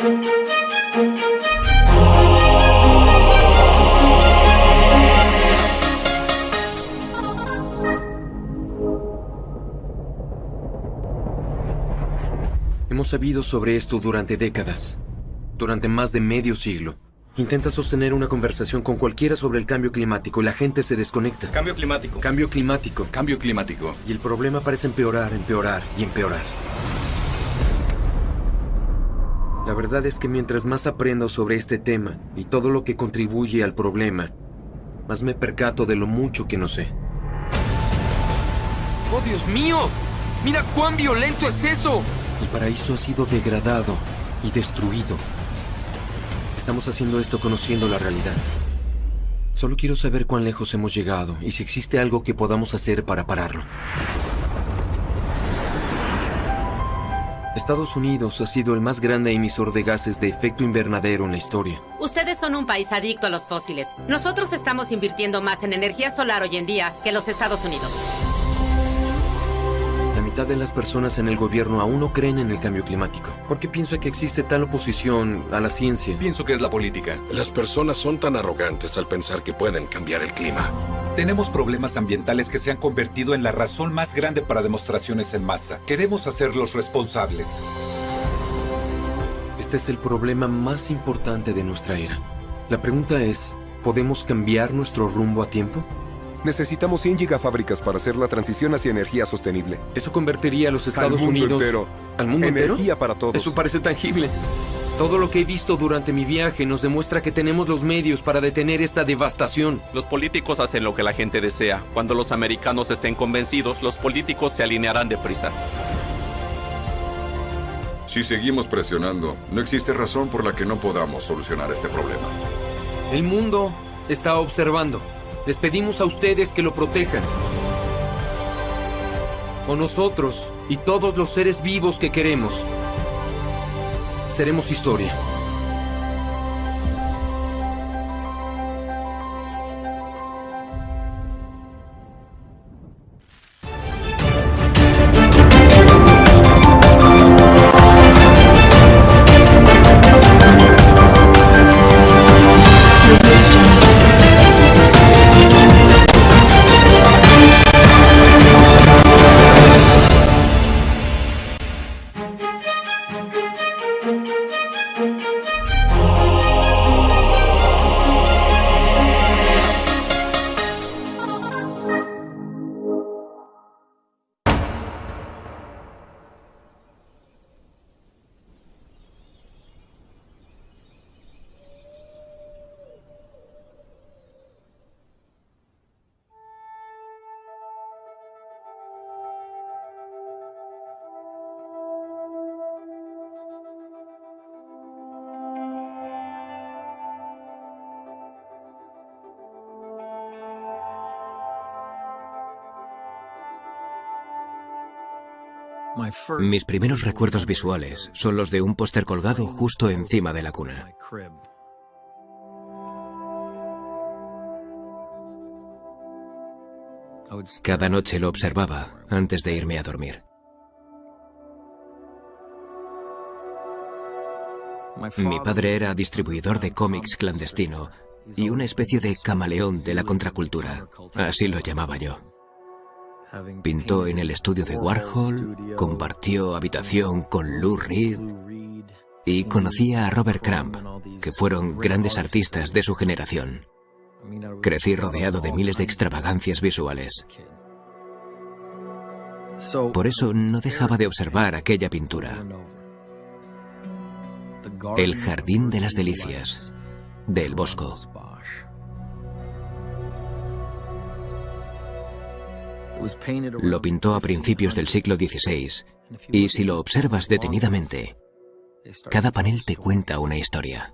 Hemos sabido sobre esto durante décadas, durante más de medio siglo. Intenta sostener una conversación con cualquiera sobre el cambio climático y la gente se desconecta. Cambio climático. Cambio climático. Cambio climático. Y el problema parece empeorar, empeorar y empeorar. La verdad es que mientras más aprendo sobre este tema y todo lo que contribuye al problema, más me percato de lo mucho que no sé. ¡Oh, Dios mío! ¡Mira cuán violento es eso! El paraíso ha sido degradado y destruido. Estamos haciendo esto conociendo la realidad. Solo quiero saber cuán lejos hemos llegado y si existe algo que podamos hacer para pararlo. Estados Unidos ha sido el más grande emisor de gases de efecto invernadero en la historia. Ustedes son un país adicto a los fósiles. Nosotros estamos invirtiendo más en energía solar hoy en día que los Estados Unidos. La mitad de las personas en el gobierno aún no creen en el cambio climático. ¿Por qué piensa que existe tal oposición a la ciencia? Pienso que es la política. Las personas son tan arrogantes al pensar que pueden cambiar el clima. Tenemos problemas ambientales que se han convertido en la razón más grande para demostraciones en masa. Queremos hacerlos responsables. Este es el problema más importante de nuestra era. La pregunta es, ¿podemos cambiar nuestro rumbo a tiempo? Necesitamos 100 gigafábricas para hacer la transición hacia energía sostenible. Eso convertiría a los Estados Al mundo Unidos... entero. ¿Al mundo entero? Energía para todos. Eso parece tangible. Todo lo que he visto durante mi viaje nos demuestra que tenemos los medios para detener esta devastación. Los políticos hacen lo que la gente desea. Cuando los americanos estén convencidos, los políticos se alinearán deprisa. Si seguimos presionando, no existe razón por la que no podamos solucionar este problema. El mundo está observando. Les pedimos a ustedes que lo protejan. O nosotros y todos los seres vivos que queremos seremos historia. Mis primeros recuerdos visuales son los de un póster colgado justo encima de la cuna. Cada noche lo observaba antes de irme a dormir. Mi padre era distribuidor de cómics clandestino y una especie de camaleón de la contracultura, así lo llamaba yo. Pintó en el estudio de Warhol, compartió habitación con Lou Reed y conocía a Robert Crumb, que fueron grandes artistas de su generación. Crecí rodeado de miles de extravagancias visuales. Por eso no dejaba de observar aquella pintura. El Jardín de las Delicias, de El Bosco. Lo pintó a principios del siglo XVI, y si lo observas detenidamente, cada panel te cuenta una historia.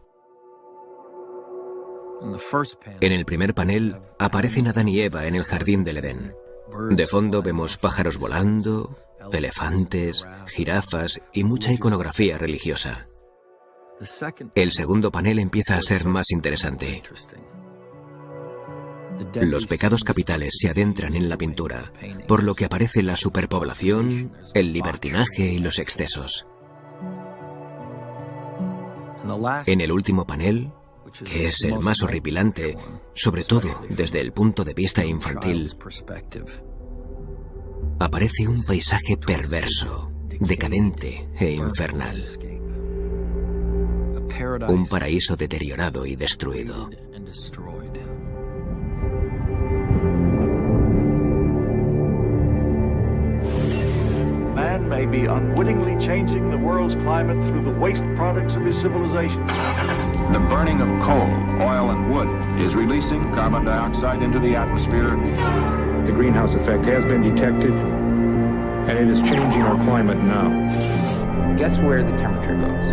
En el primer panel aparecen Adán y Eva en el jardín del Edén. De fondo vemos pájaros volando, elefantes, jirafas y mucha iconografía religiosa. El segundo panel empieza a ser más interesante. Los pecados capitales se adentran en la pintura, por lo que aparece la superpoblación, el libertinaje y los excesos. En el último panel, que es el más horripilante, sobre todo desde el punto de vista infantil, aparece un paisaje perverso, decadente e infernal. Un paraíso deteriorado y destruido. Man may be unwittingly changing the world's climate through the waste products of his civilization. The burning of coal, oil, and wood is releasing carbon dioxide into the atmosphere. The greenhouse effect has been detected, and it is changing our climate now. Guess where the temperature goes?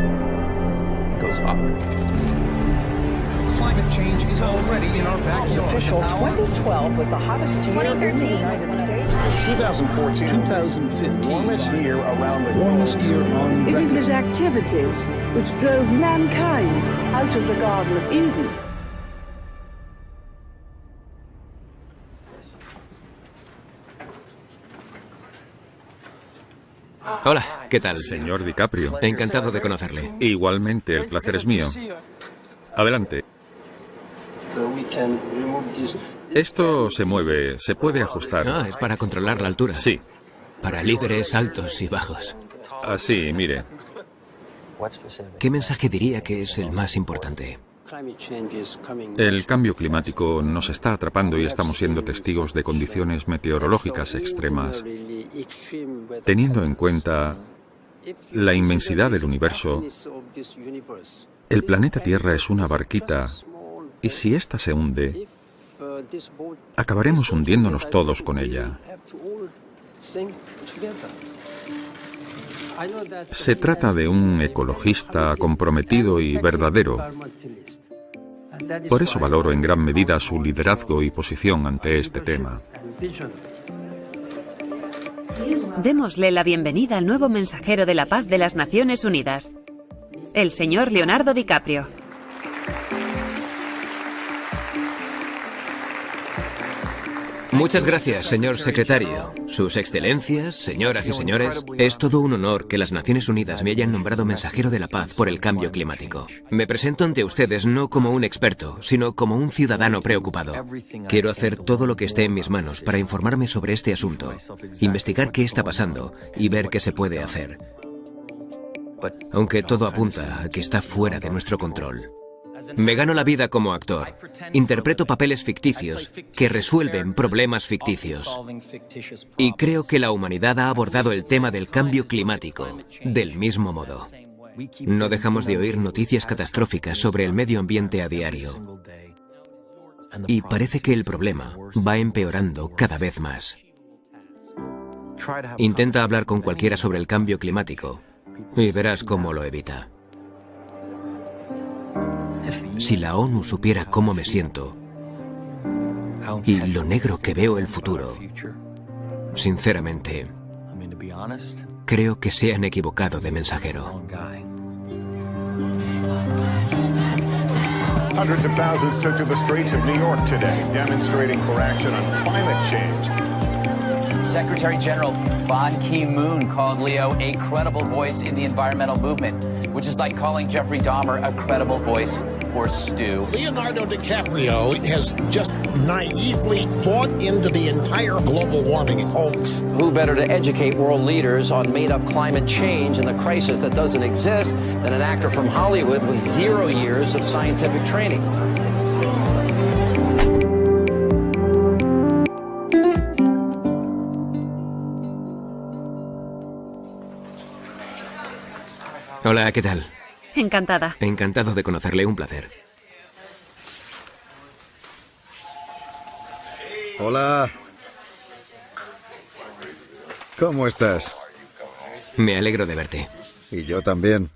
It goes up. Climate change is already in our backyard. Official 2012 was the hottest year in the United States. It's 2014. 2015. Warmest year around the warmest year on record. It is his activities which drove mankind out of the Garden of Eden. Hola, ¿qué tal? Señor DiCaprio. Encantado de conocerle. Igualmente, el placer es mío. Adelante. Esto se mueve, se puede ajustar. Ah, es para controlar la altura. Sí. Para líderes altos y bajos. Así, mire. ¿Qué mensaje diría que es el más importante? El cambio climático nos está atrapando y estamos siendo testigos de condiciones meteorológicas extremas. Teniendo en cuenta la inmensidad del universo, el planeta Tierra es una barquita y si ésta se hunde, acabaremos hundiéndonos todos con ella. Se trata de un ecologista comprometido y verdadero. Por eso valoro en gran medida su liderazgo y posición ante este tema. Démosle la bienvenida al nuevo mensajero de la paz de las Naciones Unidas, el señor Leonardo DiCaprio. Muchas gracias, señor secretario. Sus excelencias, señoras y señores, es todo un honor que las Naciones Unidas me hayan nombrado mensajero de la paz por el cambio climático. Me presento ante ustedes no como un experto, sino como un ciudadano preocupado. Quiero hacer todo lo que esté en mis manos para informarme sobre este asunto, investigar qué está pasando y ver qué se puede hacer. Aunque todo apunta a que está fuera de nuestro control. Me gano la vida como actor. Interpreto papeles ficticios que resuelven problemas ficticios. Y creo que la humanidad ha abordado el tema del cambio climático del mismo modo. No dejamos de oír noticias catastróficas sobre el medio ambiente a diario. Y parece que el problema va empeorando cada vez más. Intenta hablar con cualquiera sobre el cambio climático y verás cómo lo evita. Si la ONU supiera cómo me siento y lo negro que veo el futuro, sinceramente, creo que se han equivocado de mensajero. Hundreds of thousands took to the streets of New York today, demonstrating for action on climate change. Secretary General Ban Ki-moon called Leo a credible voice in the environmental movement, which is like calling Jeffrey Dahmer a credible voice for Stu. Leonardo DiCaprio has just naively bought into the entire global warming hoax. Who better to educate world leaders on made-up climate change and the crisis that doesn't exist than an actor from Hollywood with 0 years of scientific training? Hola, ¿qué tal? Encantada. Encantado de conocerle, un placer. Hola. ¿Cómo estás? Me alegro de verte. Y yo también.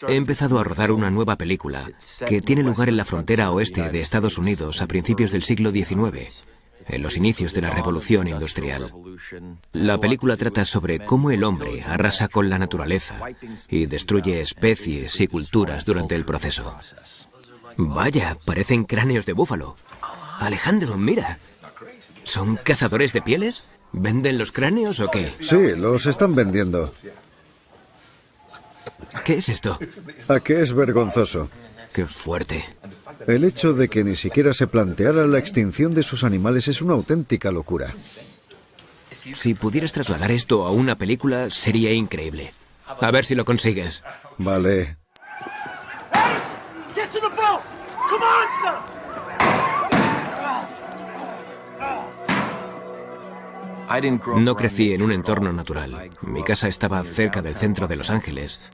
He empezado a rodar una nueva película que tiene lugar en la frontera oeste de Estados Unidos a principios del siglo XIX, en los inicios de la Revolución Industrial. La película trata sobre cómo el hombre arrasa con la naturaleza y destruye especies y culturas durante el proceso. Vaya, parecen cráneos de búfalo. Alejandro, mira. ¿Son cazadores de pieles? ¿Venden los cráneos o qué? Sí, los están vendiendo. ¿Qué es esto? ¿A qué es vergonzoso? Qué fuerte. El hecho de que ni siquiera se planteara la extinción de sus animales es una auténtica locura. Si pudieras trasladar esto a una película, sería increíble. A ver si lo consigues. Vale. No crecí en un entorno natural. Mi casa estaba cerca del centro de Los Ángeles.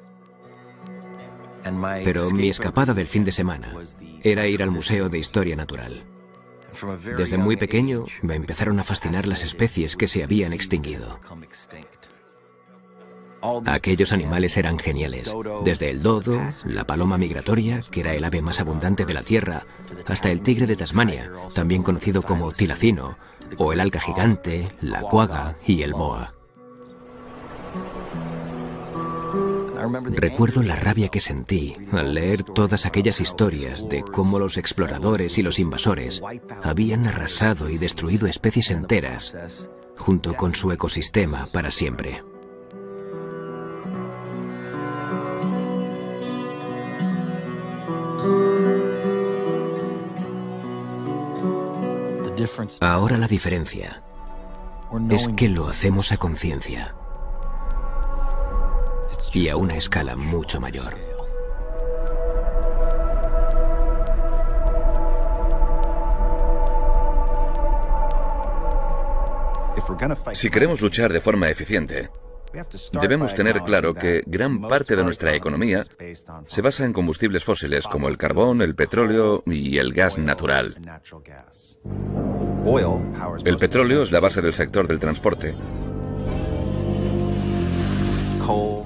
Pero mi escapada del fin de semana era ir al Museo de Historia Natural. Desde muy pequeño me empezaron a fascinar las especies que se habían extinguido. Aquellos animales eran geniales, desde el dodo, la paloma migratoria, que era el ave más abundante de la Tierra, hasta el tigre de Tasmania, también conocido como tilacino, o el alca gigante, la cuaga y el moa. Recuerdo la rabia que sentí al leer todas aquellas historias de cómo los exploradores y los invasores habían arrasado y destruido especies enteras, junto con su ecosistema para siempre. Ahora la diferencia es que lo hacemos a conciencia y a una escala mucho mayor. Si queremos luchar de forma eficiente, debemos tener claro que gran parte de nuestra economía se basa en combustibles fósiles como el carbón, el petróleo y el gas natural. El petróleo es la base del sector del transporte.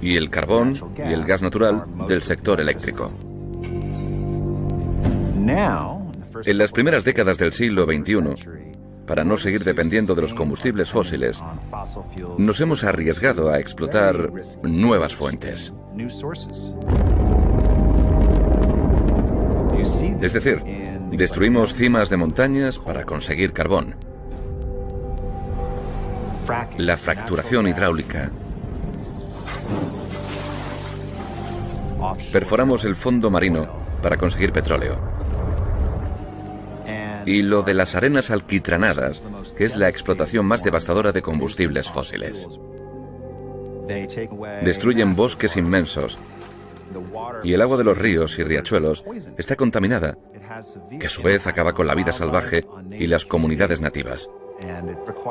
Y el carbón y el gas natural del sector eléctrico. En las primeras décadas del siglo XXI, para no seguir dependiendo de los combustibles fósiles, nos hemos arriesgado a explotar nuevas fuentes. Es decir, destruimos cimas de montañas para conseguir carbón. La fracturación hidráulica. Perforamos el fondo marino para conseguir petróleo. Y lo de las arenas alquitranadas, que es la explotación más devastadora de combustibles fósiles. Destruyen bosques inmensos. Y el agua de los ríos y riachuelos está contaminada, que a su vez acaba con la vida salvaje y las comunidades nativas.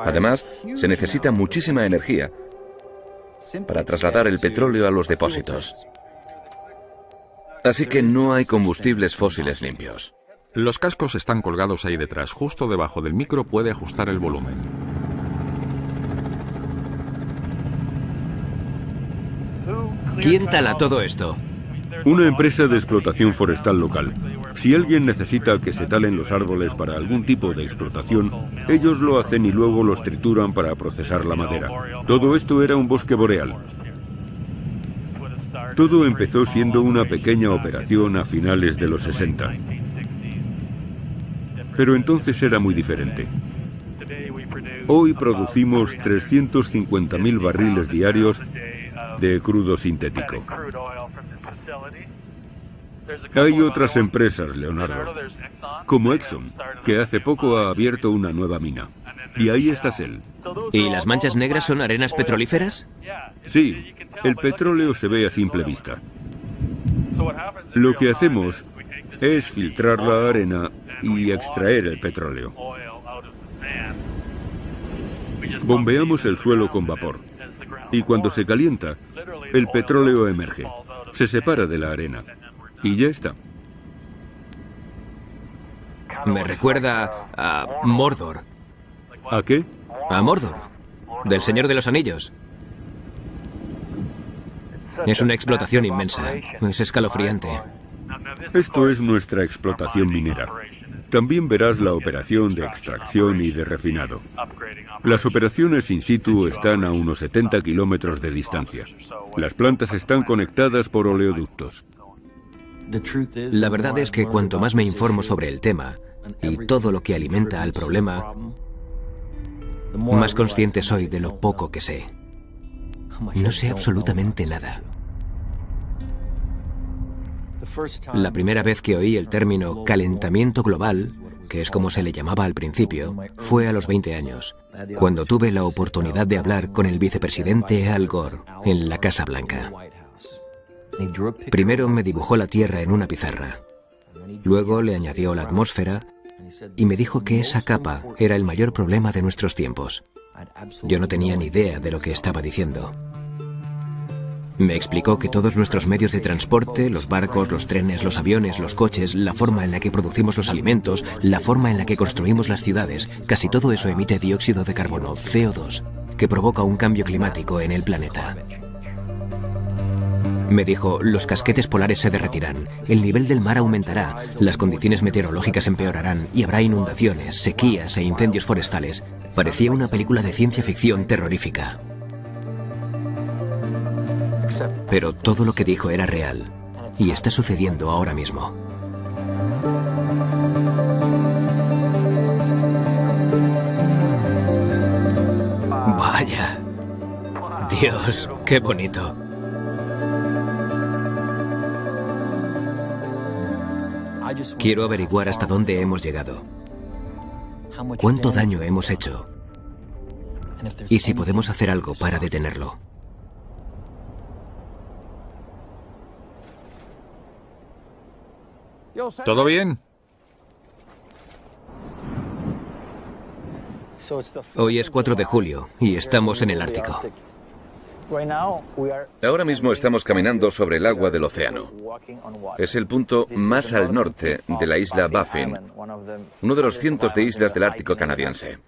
Además, se necesita muchísima energía para trasladar el petróleo a los depósitos. Así que no hay combustibles fósiles limpios. Los cascos están colgados ahí detrás. Justo debajo del micro puede ajustar el volumen. ¿Quién tala todo esto? Una empresa de explotación forestal local. Si alguien necesita que se talen los árboles para algún tipo de explotación, ellos lo hacen y luego los trituran para procesar la madera. Todo esto era un bosque boreal. Todo empezó siendo una pequeña operación a finales de los 60. Pero entonces era muy diferente. Hoy producimos 350.000 barriles diarios de crudo sintético. Hay otras empresas, Leonardo, como Exxon, que hace poco ha abierto una nueva mina. Y ahí está Shell. ¿Y las manchas negras son arenas petrolíferas? Sí, el petróleo se ve a simple vista. Lo que hacemos es filtrar la arena y extraer el petróleo. Bombeamos el suelo con vapor. Y cuando se calienta, el petróleo emerge. Se separa de la arena. Y ya está. Me recuerda a Mordor. ¿A qué? A Mordor, del Señor de los Anillos. Es una explotación inmensa. Es escalofriante. Esto es nuestra explotación minera. También verás la operación de extracción y de refinado. Las operaciones in situ están a unos 70 kilómetros de distancia. Las plantas están conectadas por oleoductos. La verdad es que cuanto más me informo sobre el tema y todo lo que alimenta al problema, más consciente soy de lo poco que sé. No sé absolutamente nada. La primera vez que oí el término calentamiento global, que es como se le llamaba al principio, fue a los 20 años, cuando tuve la oportunidad de hablar con el vicepresidente Al Gore en la Casa Blanca. Primero me dibujó la Tierra en una pizarra, luego le añadió la atmósfera y me dijo que esa capa era el mayor problema de nuestros tiempos. Yo no tenía ni idea de lo que estaba diciendo. Me explicó que todos nuestros medios de transporte, los barcos, los trenes, los aviones, los coches, la forma en la que producimos los alimentos, la forma en la que construimos las ciudades, casi todo eso emite dióxido de carbono, CO2, que provoca un cambio climático en el planeta. Me dijo, los casquetes polares se derretirán, el nivel del mar aumentará, las condiciones meteorológicas empeorarán y habrá inundaciones, sequías e incendios forestales. Parecía una película de ciencia ficción terrorífica. Pero todo lo que dijo era real y está sucediendo ahora mismo. Vaya. Dios, qué bonito. Quiero averiguar hasta dónde hemos llegado. ¿Cuánto daño hemos hecho? Y si podemos hacer algo para detenerlo. ¿Todo bien? Hoy es 4 de julio y estamos en el Ártico. Ahora mismo estamos caminando sobre el agua del océano. Es el punto más al norte de la isla Baffin, uno de los cientos de islas del Ártico canadiense.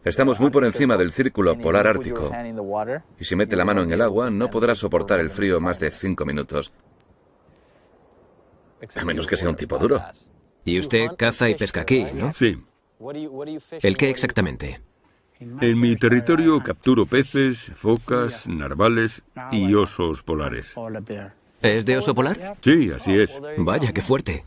Estamos muy por encima del círculo polar ártico, y si mete la mano en el agua no podrá soportar el frío más de 5 minutos. A menos que sea un tipo duro. Y usted caza y pesca aquí, ¿no? Sí. ¿El qué exactamente? En mi territorio capturo peces, focas, narvales y osos polares. ¿Es de oso polar? Sí, así es. Vaya, qué fuerte.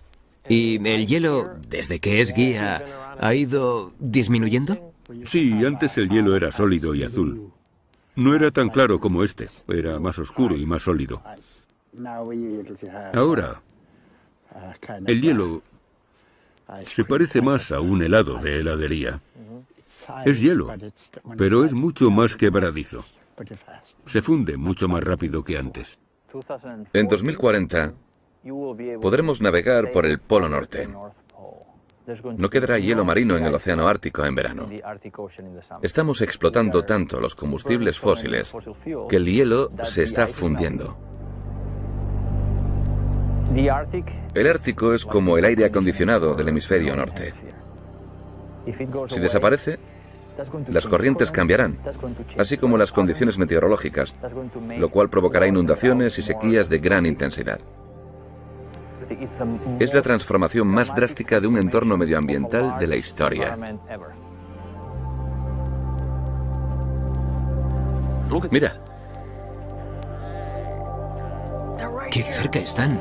¿Y el hielo, desde que es guía, ha ido disminuyendo? Sí, antes el hielo era sólido y azul. No era tan claro como este, era más oscuro y más sólido. Ahora, el hielo se parece más a un helado de heladería. Es hielo, pero es mucho más quebradizo. Se funde mucho más rápido que antes. En 2040 podremos navegar por el Polo Norte. No quedará hielo marino en el Océano Ártico en verano. Estamos explotando tanto los combustibles fósiles que el hielo se está fundiendo. El Ártico es como el aire acondicionado del hemisferio norte. Si desaparece, las corrientes cambiarán, así como las condiciones meteorológicas, lo cual provocará inundaciones y sequías de gran intensidad. Es la transformación más drástica de un entorno medioambiental de la historia. Mira. ¡Qué cerca están!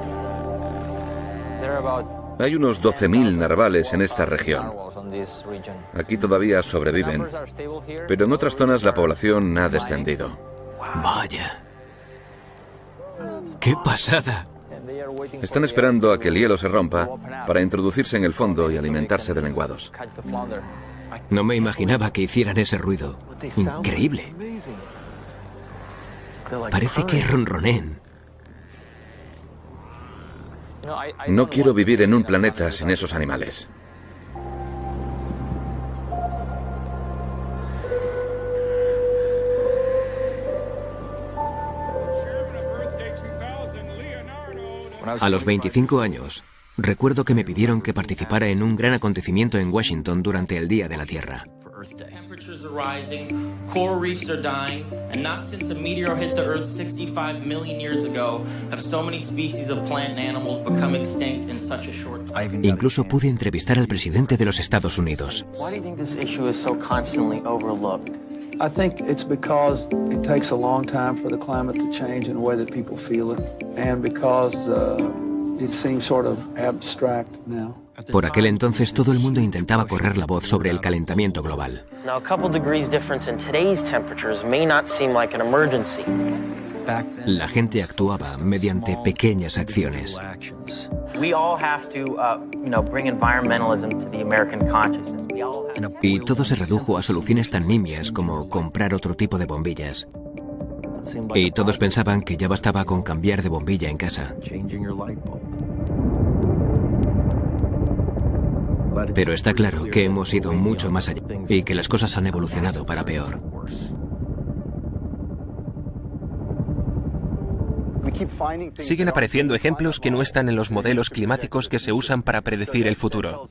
Hay unos 12.000 narvales en esta región. Aquí todavía sobreviven, pero en otras zonas la población ha descendido. ¡Vaya! ¡Qué pasada! Están esperando a que el hielo se rompa para introducirse en el fondo y alimentarse de lenguados. No me imaginaba que hicieran ese ruido. Increíble. Parece que ronroneen. No quiero vivir en un planeta sin esos animales. A los 25 años, recuerdo que me pidieron que participara en un gran acontecimiento en Washington durante el Día de la Tierra. Temperatures are rising, coral reefs are dying, and not since a meteor hit the Earth 65 million years ago have so many species of plant and animals become extinct in such a short time. Incluso pude entrevistar al presidente de los Estados Unidos. Why do you think this issue is so constantly overlooked? I think it's because it takes a long time for the climate to change in the way that people feel it, and because it seems sort of abstract now. Por aquel entonces todo el mundo intentaba correr la voz sobre el calentamiento global. Now, a couple degrees difference in today's temperatures may not seem like an emergency, La gente actuaba mediante pequeñas acciones. Y todo se redujo a soluciones tan nimias como comprar otro tipo de bombillas. Y todos pensaban que ya bastaba con cambiar de bombilla en casa. Pero está claro que hemos ido mucho más allá y que las cosas han evolucionado para peor. Siguen apareciendo ejemplos que no están en los modelos climáticos que se usan para predecir el futuro.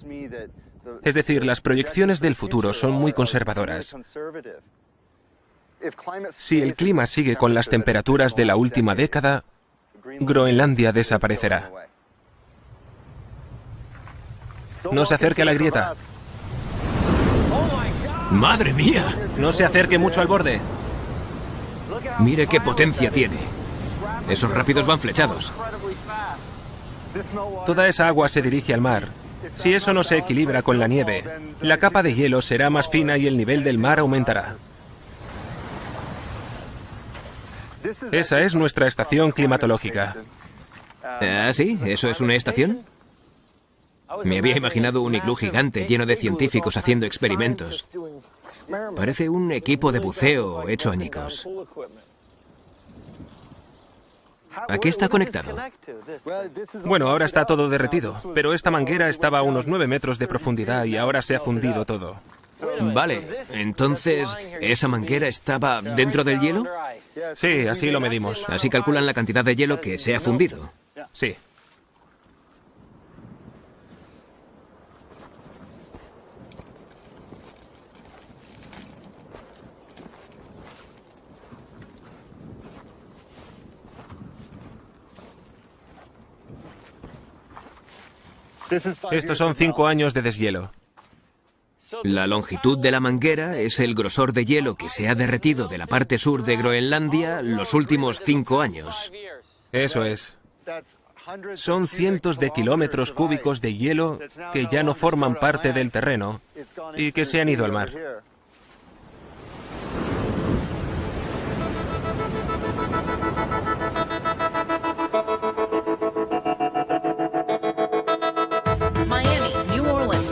Es decir, las proyecciones del futuro son muy conservadoras. Si el clima sigue con las temperaturas de la última década, Groenlandia desaparecerá. No se acerque a la grieta. ¡Madre mía! No se acerque mucho al borde. Mire qué potencia tiene. Esos rápidos van flechados. Toda esa agua se dirige al mar. Si eso no se equilibra con la nieve, la capa de hielo será más fina y el nivel del mar aumentará. Esa es nuestra estación climatológica. ¿Ah, sí? ¿Eso es una estación? Me había imaginado un iglú gigante lleno de científicos haciendo experimentos. Parece un equipo de buceo hecho añicos. ¿A qué está conectado? Bueno, ahora está todo derretido, pero esta manguera estaba a unos 9 metros de profundidad y ahora se ha fundido todo. Vale, entonces, ¿esa manguera estaba dentro del hielo? Sí, así lo medimos. Así calculan la cantidad de hielo que se ha fundido. Sí. Estos son 5 años de deshielo. La longitud de la manguera es el grosor de hielo que se ha derretido de la parte sur de Groenlandia los últimos 5 años. Eso es. Son cientos de kilómetros cúbicos de hielo que ya no forman parte del terreno y que se han ido al mar.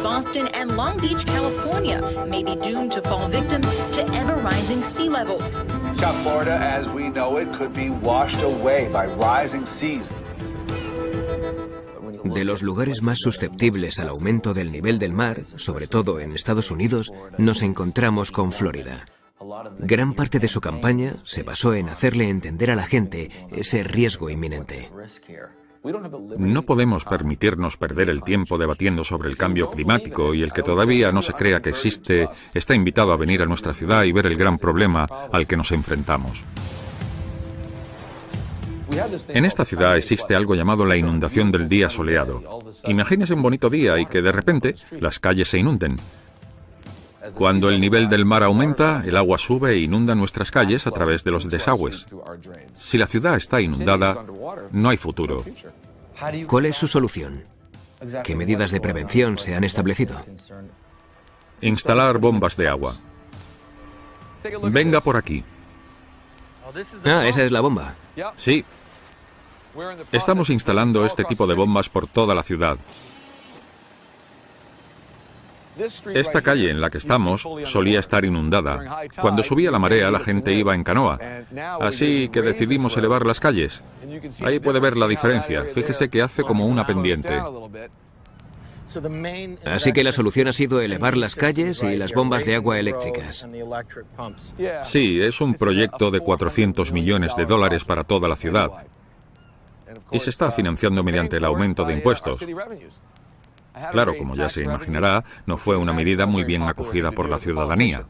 Boston and Long Beach, California, may be doomed to fall victim to ever-rising sea levels. South Florida, as we know it, could be washed away by rising seas. De los lugares más susceptibles al aumento del nivel del mar, sobre todo en Estados Unidos, nos encontramos con Florida. Gran parte de su campaña se basó en hacerle entender a la gente ese riesgo inminente. No podemos permitirnos perder el tiempo debatiendo sobre el cambio climático y el que todavía no se crea que existe está invitado a venir a nuestra ciudad y ver el gran problema al que nos enfrentamos. En esta ciudad existe algo llamado la inundación del día soleado. Imagínese un bonito día y que de repente las calles se inunden. Cuando el nivel del mar aumenta, el agua sube e inunda nuestras calles a través de los desagües. Si la ciudad está inundada, no hay futuro. ¿Cuál es su solución? ¿Qué medidas de prevención se han establecido? Instalar bombas de agua. Venga por aquí. Ah, esa es la bomba. Sí. Estamos instalando este tipo de bombas por toda la ciudad. Esta calle en la que estamos solía estar inundada. Cuando subía la marea, la gente iba en canoa. Así que decidimos elevar las calles. Ahí puede ver la diferencia. Fíjese que hace como una pendiente. Así que la solución ha sido elevar las calles y las bombas de agua eléctricas. Sí, es un proyecto de $400 millones para toda la ciudad. Y se está financiando mediante el aumento de impuestos. Claro, como ya se imaginará, no fue una medida muy bien acogida por la ciudadanía.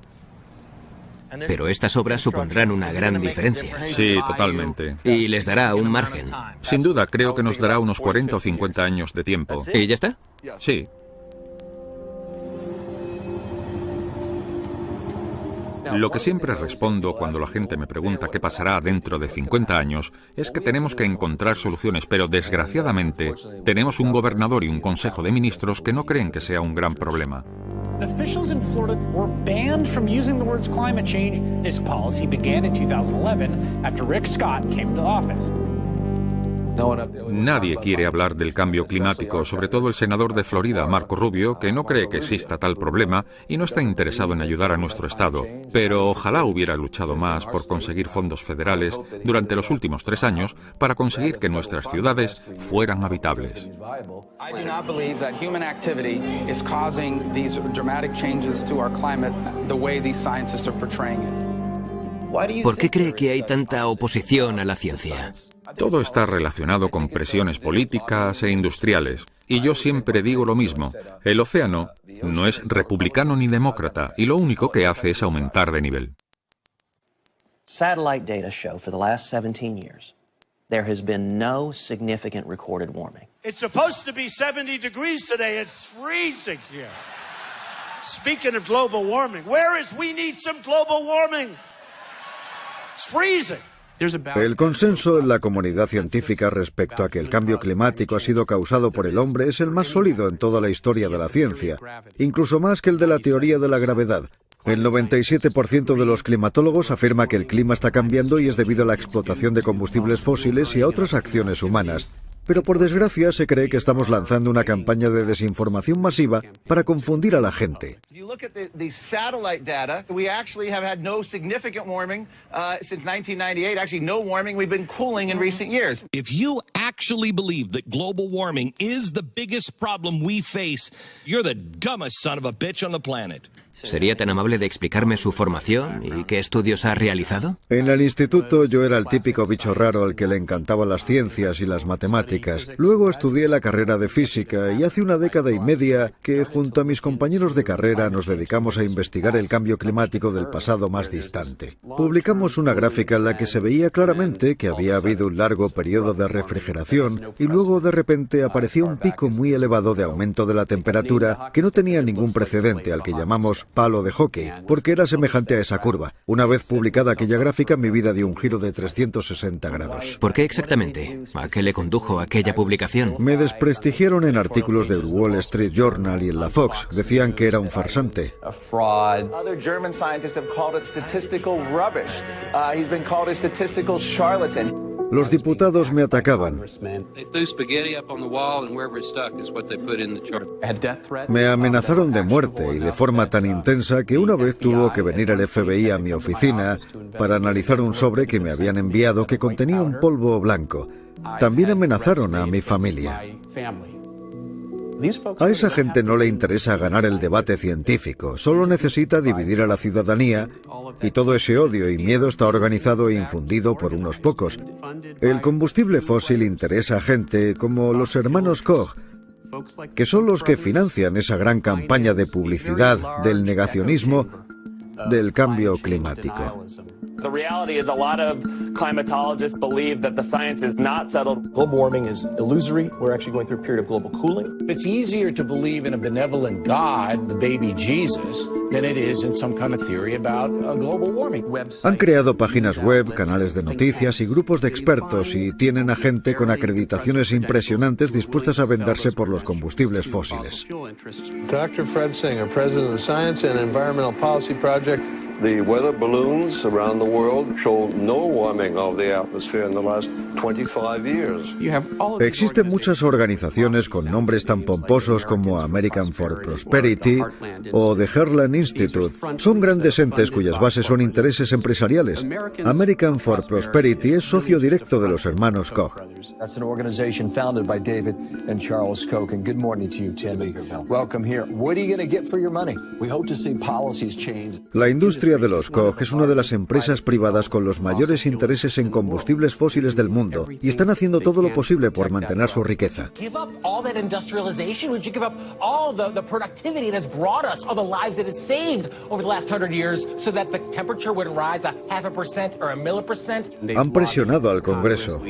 Pero estas obras supondrán una gran diferencia. Sí, totalmente. Y les dará un margen. Sin duda, creo que nos dará unos 40 o 50 años de tiempo. ¿Y ya está? Sí. Lo que siempre respondo cuando la gente me pregunta qué pasará dentro de 50 años es que tenemos que encontrar soluciones, pero desgraciadamente tenemos un gobernador y un consejo de ministros que no creen que sea un gran problema. officials in Florida were banned from using the words climate change. This policy began in 2011 after Rick Scott came into office. Nadie quiere hablar del cambio climático, sobre todo el senador de Florida, Marco Rubio, que no cree que exista tal problema y no está interesado en ayudar a nuestro estado. Pero ojalá hubiera luchado más por conseguir fondos federales durante los últimos 3 años para conseguir que nuestras ciudades fueran habitables. I do not believe that human activity is causing these dramatic changes to our climate the way these scientists are portraying it. ¿Por qué cree que hay tanta oposición a la ciencia? Todo está relacionado con presiones políticas e industriales. Y yo siempre digo lo mismo. El océano no es republicano ni demócrata y lo único que hace es aumentar de nivel. Satellite data show for the last 17 years there has been no significant recorded warming. It's supposed to be 70 degrees today. It's freezing here. Speaking of global warming, we need some global warming. It's freezing. El consenso en la comunidad científica respecto a que el cambio climático ha sido causado por el hombre es el más sólido en toda la historia de la ciencia, incluso más que el de la teoría de la gravedad. El 97% de los climatólogos afirma que el clima está cambiando y es debido a la explotación de combustibles fósiles y a otras acciones humanas. Pero por desgracia se cree que estamos lanzando una campaña de desinformación masiva para confundir a la gente. If you look at the satellite data, we actually have had no significant warming since 1998. Actually, no warming. We've been cooling in recent years. If you actually believe that global warming is the biggest problem we face, you're the dumbest son of a bitch on the planet. ¿Sería tan amable de explicarme su formación y qué estudios ha realizado? En el instituto yo era el típico bicho raro al que le encantaban las ciencias y las matemáticas. Luego estudié la carrera de física y hace una década y media que junto a mis compañeros de carrera nos dedicamos a investigar el cambio climático del pasado más distante. Publicamos una gráfica en la que se veía claramente que había habido un largo periodo de refrigeración y luego de repente apareció un pico muy elevado de aumento de la temperatura que no tenía ningún precedente, al que llamamos palo de hockey, porque era semejante a esa curva. Una vez publicada aquella gráfica, mi vida dio un giro de 360 grados. ¿Por qué exactamente? ¿A qué le condujo aquella publicación? Me desprestigiaron en artículos del Wall Street Journal y en la Fox. Decían que era un farsante. Other German scientists have called it statistical rubbish. He's been called a statistical charlatan. Los diputados me atacaban. Me amenazaron de muerte y de forma tan intensa que una vez tuvo que venir el FBI a mi oficina para analizar un sobre que me habían enviado que contenía un polvo blanco. También amenazaron a mi familia. A esa gente no le interesa ganar el debate científico, solo necesita dividir a la ciudadanía y todo ese odio y miedo está organizado e infundido por unos pocos. El combustible fósil interesa a gente como los hermanos Koch, que son los que financian esa gran campaña de publicidad del negacionismo del cambio climático. The reality is a lot of climatologists believe that the science is not settled. Global warming is illusory. We're actually going through a period of global cooling. It's easier to believe in a benevolent God, the baby Jesus, than it is in some kind of theory about global warming. Han creado páginas web, canales de noticias y grupos de expertos y tienen a gente con acreditaciones impresionantes dispuestas a venderse por los combustibles fósiles. Dr. Fred Singer, president of the Science and Environmental Policy Project. The weather balloons around the world show no warming of the atmosphere in the last 25 years. Existen muchas organizaciones con nombres tan pomposos como American for Prosperity o The Herland Institute. Son grandes entes cuyas bases son intereses empresariales. American for Prosperity es socio directo de los hermanos Koch. That's an organization founded by David and Charles Koch. And good morning to you, Tim. Welcome here. What are you going to get for your money? We hope to see policies change. La industria de los Koch es una de las empresas privadas con los mayores intereses en combustibles fósiles del mundo y están haciendo todo lo posible por mantener su riqueza. Han presionado al Congreso.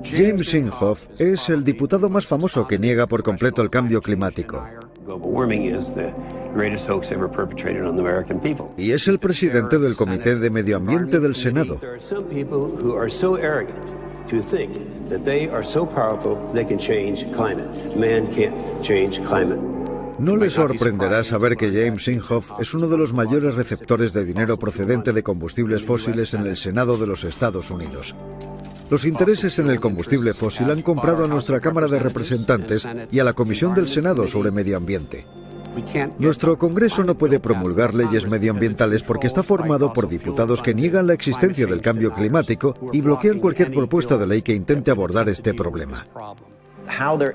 James Inhofe es el diputado más famoso que niega por completo el cambio climático. Y es el presidente del Comité de Medio Ambiente del Senado. to think that they are so powerful they can change climate. Man can't change climate. No le sorprenderá saber que James Inhofe es uno de los mayores receptores de dinero procedente de combustibles fósiles en el Senado de los Estados Unidos. Los intereses en el combustible fósil han comprado a nuestra Cámara de Representantes y a la Comisión del Senado sobre Medio Ambiente. Nuestro Congreso no puede promulgar leyes medioambientales porque está formado por diputados que niegan la existencia del cambio climático y bloquean cualquier propuesta de ley que intente abordar este problema.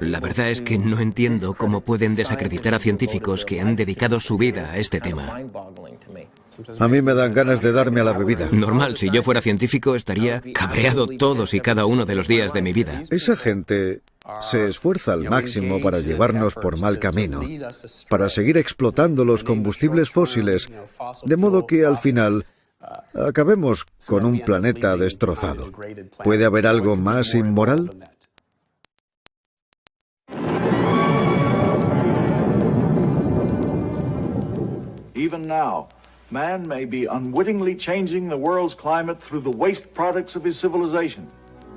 La verdad es que no entiendo cómo pueden desacreditar a científicos que han dedicado su vida a este tema. A mí me dan ganas de darme a la bebida. Normal, si yo fuera científico estaría cabreado todos y cada uno de los días de mi vida. Esa gente se esfuerza al máximo para llevarnos por mal camino, para seguir explotando los combustibles fósiles, de modo que al final acabemos con un planeta destrozado. ¿Puede haber algo más inmoral? Even now, man may be unwittingly changing the world's climate through the waste products of his civilization.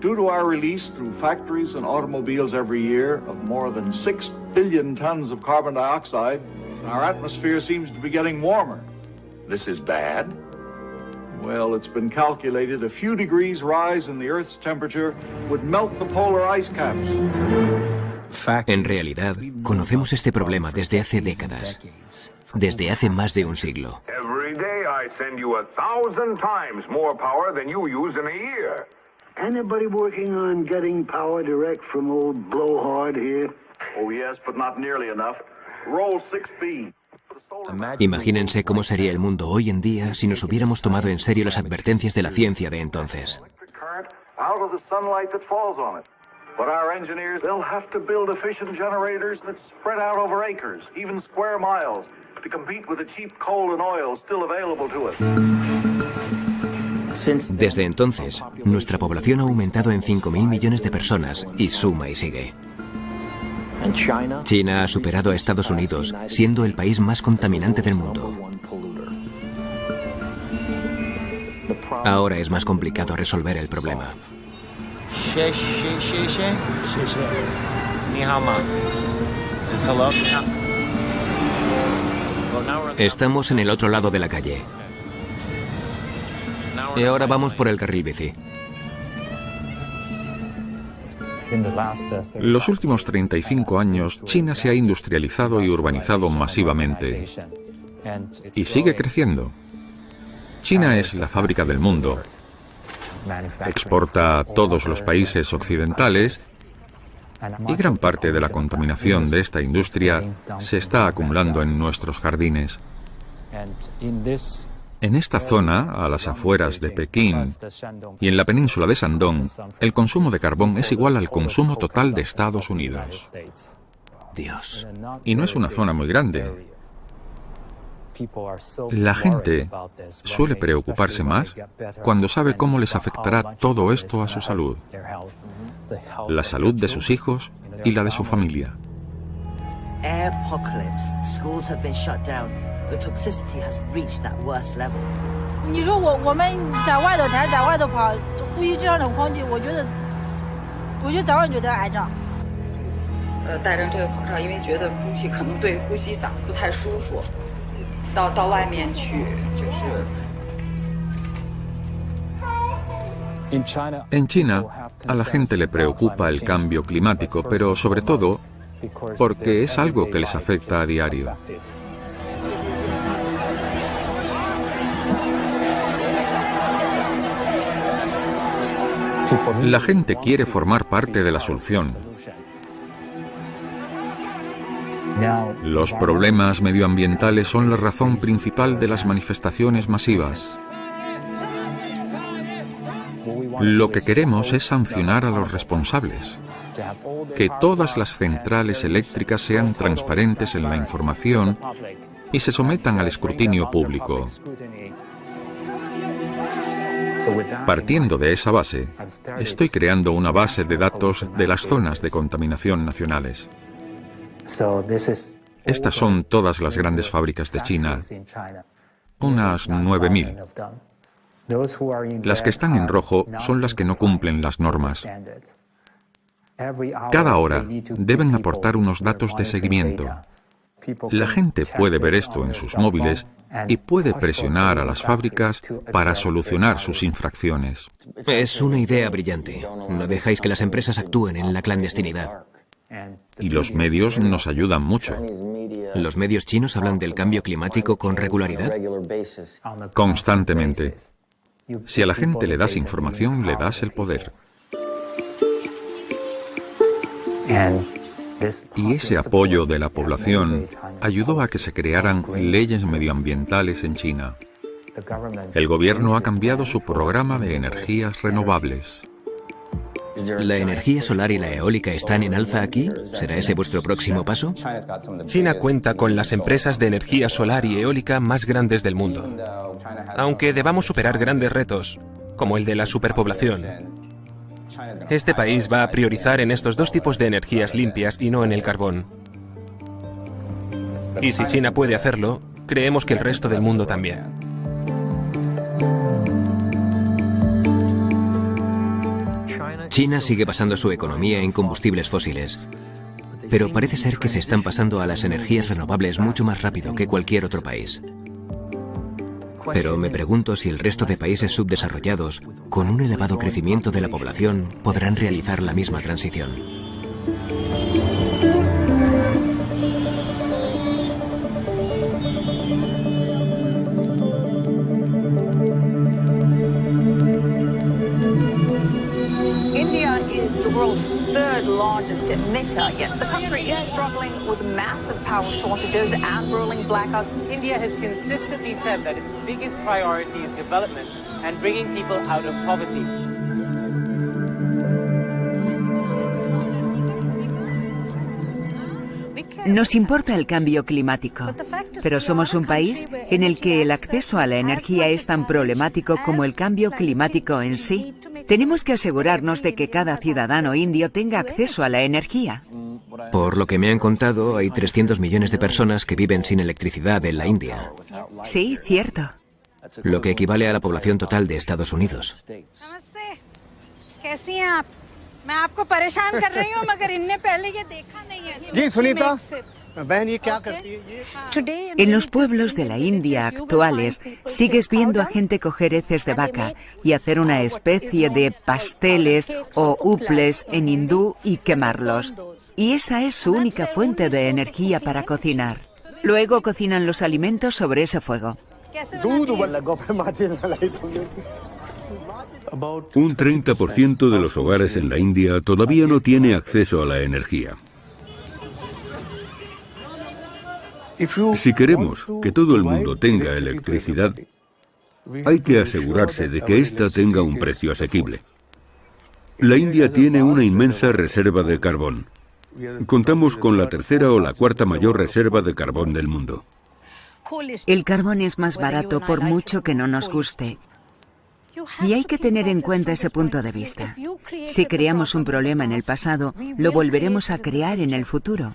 Due to our release through factories and automobiles every year of more than 6 billion tons of carbon dioxide, our atmosphere seems to be getting warmer. This is bad? Well, it's been calculated a few degrees rise in the Earth's temperature would melt the polar ice caps. En realidad, conocemos este problema desde hace décadas, desde hace más de un siglo. Every day I send you 1,000 times more power than you use in a year. Anybody working on getting power direct from old Blowhard here? Oh yes, but not nearly enough. Roll 6B. Imagínense cómo sería el mundo hoy en día si nos hubiéramos tomado en serio las advertencias de la ciencia de entonces. Out of the sunlight that falls on it. But our engineers, they'll have to build efficient generators that spread out over acres, even square miles, to compete with the cheap coal and oil still available to us. Desde entonces, nuestra población ha aumentado en 5.000 millones de personas y suma y sigue. China ha superado a Estados Unidos, siendo el país más contaminante del mundo. Ahora es más complicado resolver el problema. Estamos en el otro lado de la calle. Y ahora vamos por el carril bici. Los últimos 35 años, China se ha industrializado y urbanizado masivamente. Y sigue creciendo. China es la fábrica del mundo. Exporta a todos los países occidentales y gran parte de la contaminación de esta industria se está acumulando en nuestros jardines. En esta zona, a las afueras de Pekín y en la península de Shandong, el consumo de carbón es igual al consumo total de Estados Unidos. Dios. Y no es una zona muy grande. La gente suele preocuparse más cuando sabe cómo les afectará todo esto a su salud, la salud de sus hijos y la de su familia. The toxicity has reached that worst level. 你说我们在外头跑，呼吸这样的空气，我觉得早晚就得癌症。戴上这个口罩，因为觉得空气可能对呼吸嗓子不太舒服，到外面去就是。En China, a la gente le preocupa el cambio climático, pero sobre todo porque es algo que les afecta a diario. La gente quiere formar parte de la solución. Los problemas medioambientales son la razón principal de las manifestaciones masivas. Lo que queremos es sancionar a los responsables, que todas las centrales eléctricas sean transparentes en la información y se sometan al escrutinio público. Partiendo de esa base, estoy creando una base de datos de las zonas de contaminación nacionales. Estas son todas las grandes fábricas de China, unas 9.000. Las que están en rojo son las que no cumplen las normas. Cada hora deben aportar unos datos de seguimiento. La gente puede ver esto en sus móviles y puede presionar a las fábricas para solucionar sus infracciones. Es una idea brillante. No dejáis que las empresas actúen en la clandestinidad. Y los medios nos ayudan mucho. ¿Los medios chinos hablan del cambio climático con regularidad? Constantemente. Si a la gente le das información, le das el poder. Y ese apoyo de la población ayudó a que se crearan leyes medioambientales en China. El gobierno ha cambiado su programa de energías renovables. ¿La energía solar y la eólica están en alza aquí? ¿Será ese vuestro próximo paso? China cuenta con las empresas de energía solar y eólica más grandes del mundo. Aunque debamos superar grandes retos, como el de la superpoblación, este país va a priorizar en estos dos tipos de energías limpias y no en el carbón. Y si China puede hacerlo, creemos que el resto del mundo también. China sigue basando su economía en combustibles fósiles, pero parece ser que se están pasando a las energías renovables mucho más rápido que cualquier otro país. Pero me pregunto si el resto de países subdesarrollados, con un elevado crecimiento de la población, podrán realizar la misma transición. India is the world's third largest emitter, yet the country is struggling with massive power shortages and rolling blackouts. India has consistently said that its biggest priority is development and bringing people out of poverty. Nos importa el cambio climático, pero somos un país en el que el acceso a la energía es tan problemático como el cambio climático en sí. Tenemos que asegurarnos de que cada ciudadano indio tenga acceso a la energía. Por lo que me han contado, hay 300 millones de personas que viven sin electricidad en la India. Sí, cierto. Lo que equivale a la población total de Estados Unidos. En los pueblos de la India actuales sigues viendo a gente coger heces de vaca y hacer una especie de pasteles o uples en hindú y quemarlos. Y esa es su única fuente de energía para cocinar. Luego cocinan los alimentos sobre ese fuego. Un 30% de los hogares en la India todavía no tiene acceso a la energía. Si queremos que todo el mundo tenga electricidad, hay que asegurarse de que ésta tenga un precio asequible. La India tiene una inmensa reserva de carbón. Contamos con la tercera o la cuarta mayor reserva de carbón del mundo. El carbón es más barato por mucho que no nos guste. Y hay que tener en cuenta ese punto de vista. Si creamos un problema en el pasado, lo volveremos a crear en el futuro.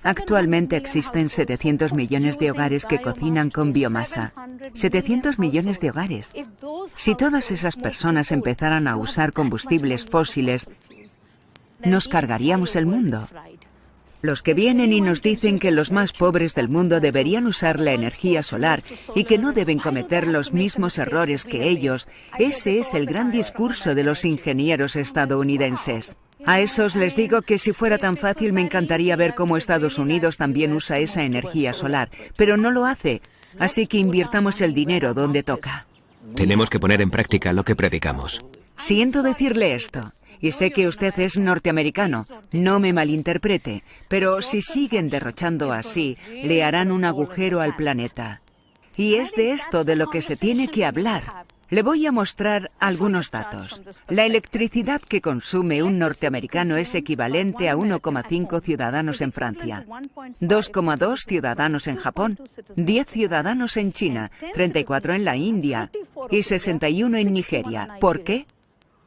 Actualmente existen 700 millones de hogares que cocinan con biomasa. 700 millones de hogares. Si todas esas personas empezaran a usar combustibles fósiles, nos cargaríamos el mundo. Los que vienen y nos dicen que los más pobres del mundo deberían usar la energía solar y que no deben cometer los mismos errores que ellos, ese es el gran discurso de los ingenieros estadounidenses. A esos les digo que si fuera tan fácil me encantaría ver cómo Estados Unidos también usa esa energía solar, pero no lo hace, así que invirtamos el dinero donde toca. Tenemos que poner en práctica lo que predicamos. Siento decirle esto. Y sé que usted es norteamericano, no me malinterprete, pero si siguen derrochando así, le harán un agujero al planeta. Y es de esto de lo que se tiene que hablar. Le voy a mostrar algunos datos. La electricidad que consume un norteamericano es equivalente a 1,5 ciudadanos en Francia, 2,2 ciudadanos en Japón, 10 ciudadanos en China, 34 en la India y 61 en Nigeria. ¿Por qué?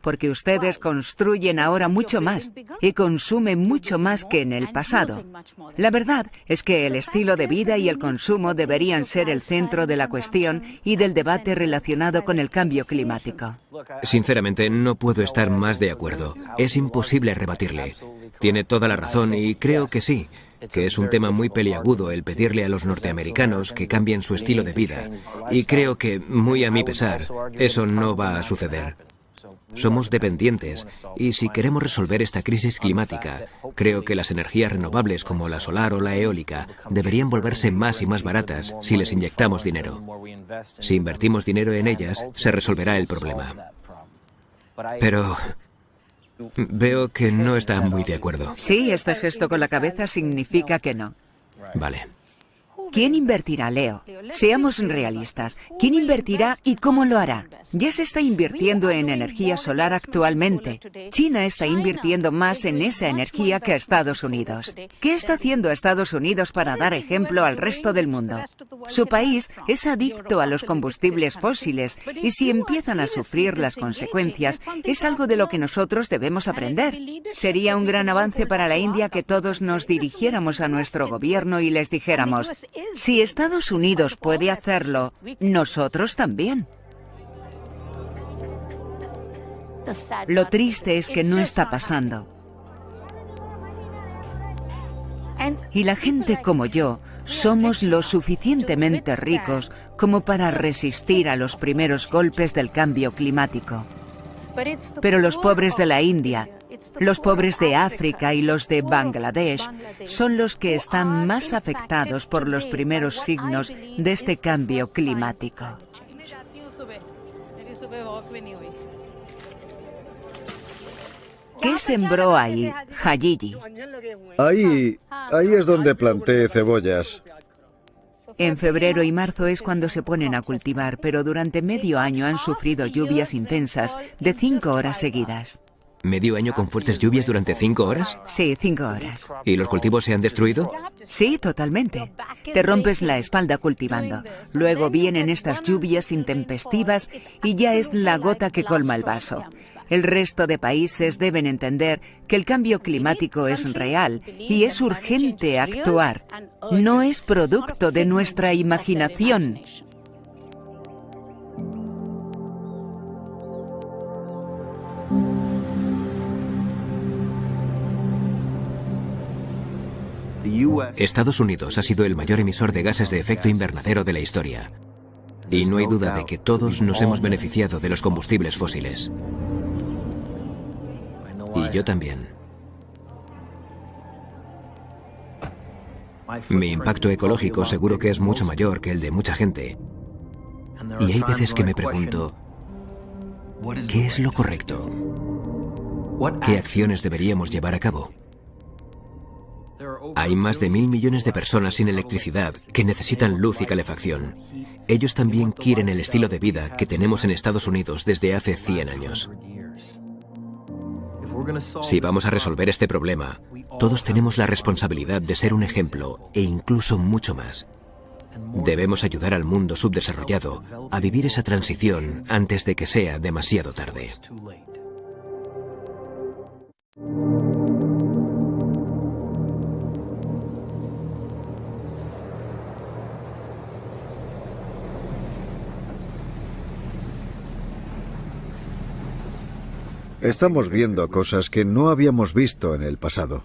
porque ustedes construyen ahora mucho más y consumen mucho más que en el pasado. La verdad es que el estilo de vida y el consumo deberían ser el centro de la cuestión y del debate relacionado con el cambio climático. Sinceramente, no puedo estar más de acuerdo. Es imposible rebatirle. Tiene toda la razón y creo que sí, que es un tema muy peliagudo el pedirle a los norteamericanos que cambien su estilo de vida. Y creo que, muy a mi pesar, eso no va a suceder. Somos dependientes y si queremos resolver esta crisis climática, creo que las energías renovables como la solar o la eólica deberían volverse más y más baratas si les inyectamos dinero. Si invertimos dinero en ellas, se resolverá el problema. Pero veo que no está muy de acuerdo. Sí, este gesto con la cabeza significa que no. Vale. ¿Quién invertirá, Leo? Seamos realistas. ¿Quién invertirá y cómo lo hará? Ya se está invirtiendo en energía solar actualmente. China está invirtiendo más en esa energía que Estados Unidos. ¿Qué está haciendo Estados Unidos para dar ejemplo al resto del mundo? Su país es adicto a los combustibles fósiles y si empiezan a sufrir las consecuencias, es algo de lo que nosotros debemos aprender. Sería un gran avance para la India que todos nos dirigiéramos a nuestro gobierno y les dijéramos: si Estados Unidos puede hacerlo, nosotros también. Lo triste es que no está pasando. Y la gente como yo somos lo suficientemente ricos como para resistir a los primeros golpes del cambio climático. Pero los pobres de la India, los pobres de África y los de Bangladesh son los que están más afectados por los primeros signos de este cambio climático. ¿Qué sembró ahí, Hayiji? Ahí es donde planté cebollas. En febrero y marzo es cuando se ponen a cultivar, pero durante medio año han sufrido lluvias intensas de 5 horas seguidas. ¿Medio año con fuertes lluvias durante 5 horas? Sí, 5 horas. ¿Y los cultivos se han destruido? Sí, totalmente. Te rompes la espalda cultivando. Luego vienen estas lluvias intempestivas y ya es la gota que colma el vaso. El resto de países deben entender que el cambio climático es real y es urgente actuar. No es producto de nuestra imaginación. Estados Unidos ha sido el mayor emisor de gases de efecto invernadero de la historia. Y no hay duda de que todos nos hemos beneficiado de los combustibles fósiles. Y yo también. Mi impacto ecológico seguro que es mucho mayor que el de mucha gente. Y hay veces que me pregunto, ¿qué es lo correcto? ¿Qué acciones deberíamos llevar a cabo? Hay más de 1.000 millones de personas sin electricidad que necesitan luz y calefacción. Ellos también quieren el estilo de vida que tenemos en Estados Unidos desde hace 100 años. Si vamos a resolver este problema, todos tenemos la responsabilidad de ser un ejemplo e incluso mucho más. Debemos ayudar al mundo subdesarrollado a vivir esa transición antes de que sea demasiado tarde. Estamos viendo cosas que no habíamos visto en el pasado.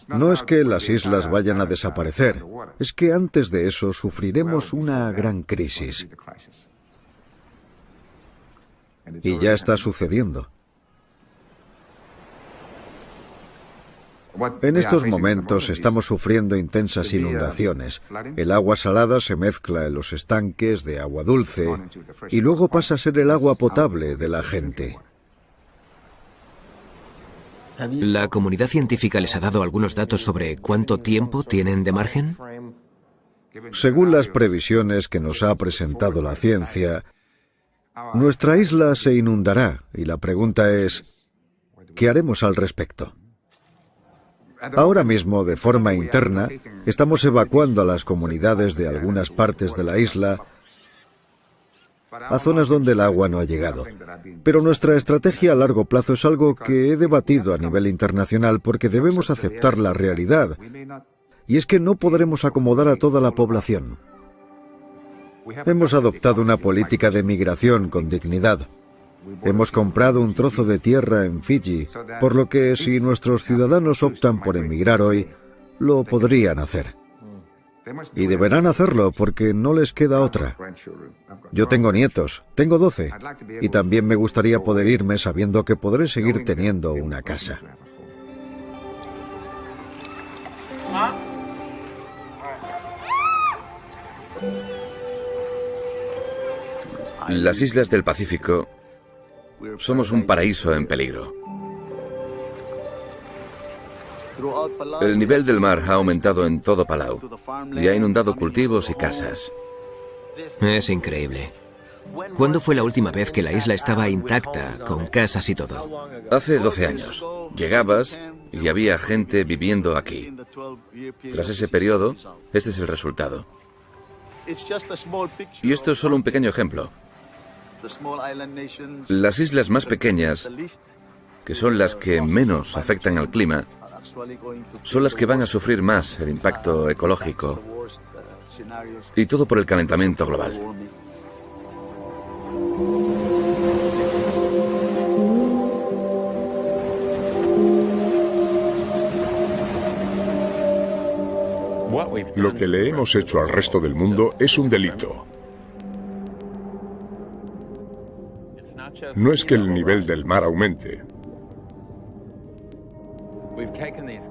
No es que las islas vayan a desaparecer, es que antes de eso sufriremos una gran crisis. Y ya está sucediendo. En estos momentos estamos sufriendo intensas inundaciones. El agua salada se mezcla en los estanques de agua dulce y luego pasa a ser el agua potable de la gente. ¿La comunidad científica les ha dado algunos datos sobre cuánto tiempo tienen de margen? Según las previsiones que nos ha presentado la ciencia, nuestra isla se inundará y la pregunta es, ¿qué haremos al respecto? Ahora mismo, de forma interna, estamos evacuando a las comunidades de algunas partes de la isla a zonas donde el agua no ha llegado. Pero nuestra estrategia a largo plazo es algo que he debatido a nivel internacional porque debemos aceptar la realidad, y es que no podremos acomodar a toda la población. Hemos adoptado una política de migración con dignidad. Hemos comprado un trozo de tierra en Fiji, por lo que si nuestros ciudadanos optan por emigrar hoy, lo podrían hacer. Y deberán hacerlo porque no les queda otra. Yo tengo nietos, tengo 12, y también me gustaría poder irme sabiendo que podré seguir teniendo una casa. Las islas del Pacífico somos un paraíso en peligro. El nivel del mar ha aumentado en todo Palau y ha inundado cultivos y casas. Es increíble. ¿Cuándo fue la última vez que la isla estaba intacta, con casas y todo? Hace 12 años. Llegabas y había gente viviendo aquí. Tras ese periodo, este es el resultado. Y esto es solo un pequeño ejemplo. Las islas más pequeñas, que son las que menos afectan al clima, son las que van a sufrir más el impacto ecológico, y todo por el calentamiento global. Lo que le hemos hecho al resto del mundo es un delito. No es que el nivel del mar aumente.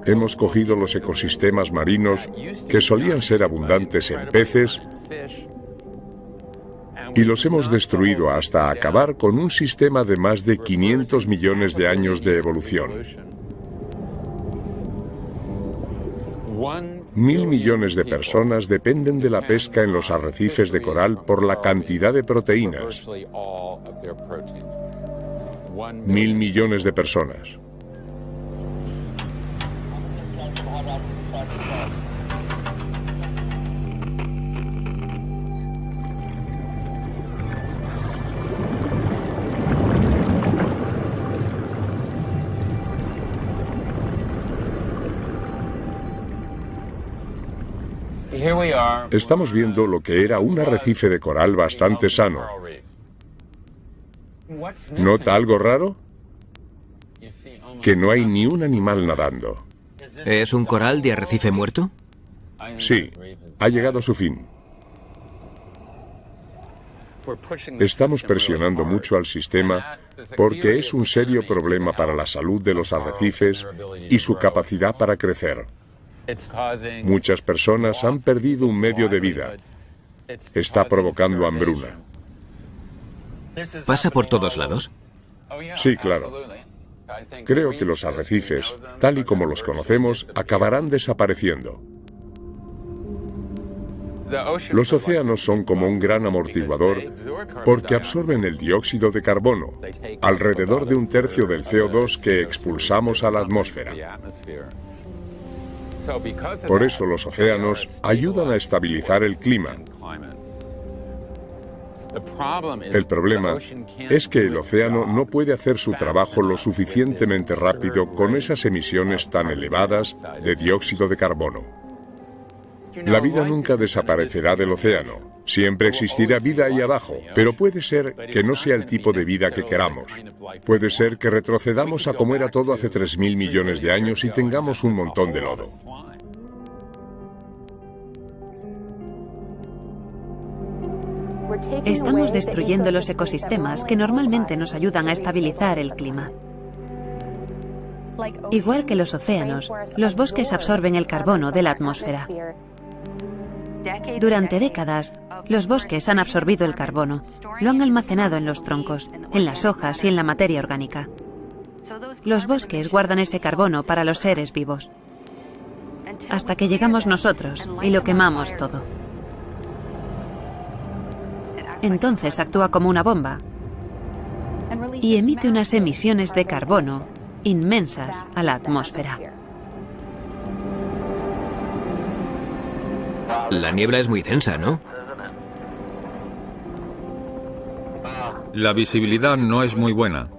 Hemos cogido los ecosistemas marinos que solían ser abundantes en peces y los hemos destruido hasta acabar con un sistema de más de 500 millones de años de evolución. 1.000 millones de personas dependen de la pesca en los arrecifes de coral por la cantidad de proteínas. 1.000 millones de personas. Estamos viendo lo que era un arrecife de coral bastante sano. ¿Nota algo raro? Que no hay ni un animal nadando. ¿Es un coral de arrecife muerto? Sí, ha llegado a su fin. Estamos presionando mucho al sistema porque es un serio problema para la salud de los arrecifes y su capacidad para crecer. Muchas personas han perdido un medio de vida. Está provocando hambruna. ¿Pasa por todos lados? Sí, claro. Creo que los arrecifes, tal y como los conocemos, acabarán desapareciendo. Los océanos son como un gran amortiguador porque absorben el dióxido de carbono, alrededor de 1/3 del CO2 que expulsamos a la atmósfera. Por eso los océanos ayudan a estabilizar el clima. El problema es que el océano no puede hacer su trabajo lo suficientemente rápido con esas emisiones tan elevadas de dióxido de carbono. La vida nunca desaparecerá del océano. Siempre existirá vida ahí abajo, pero puede ser que no sea el tipo de vida que queramos. Puede ser que retrocedamos a como era todo hace 3.000 millones de años y tengamos un montón de lodo. Estamos destruyendo los ecosistemas que normalmente nos ayudan a estabilizar el clima. Igual que los océanos, los bosques absorben el carbono de la atmósfera. Durante décadas, los bosques han absorbido el carbono, lo han almacenado en los troncos, en las hojas y en la materia orgánica. Los bosques guardan ese carbono para los seres vivos, hasta que llegamos nosotros y lo quemamos todo. Entonces actúa como una bomba y emite unas emisiones de carbono inmensas a la atmósfera. La niebla es muy densa, ¿no? La visibilidad no es muy buena.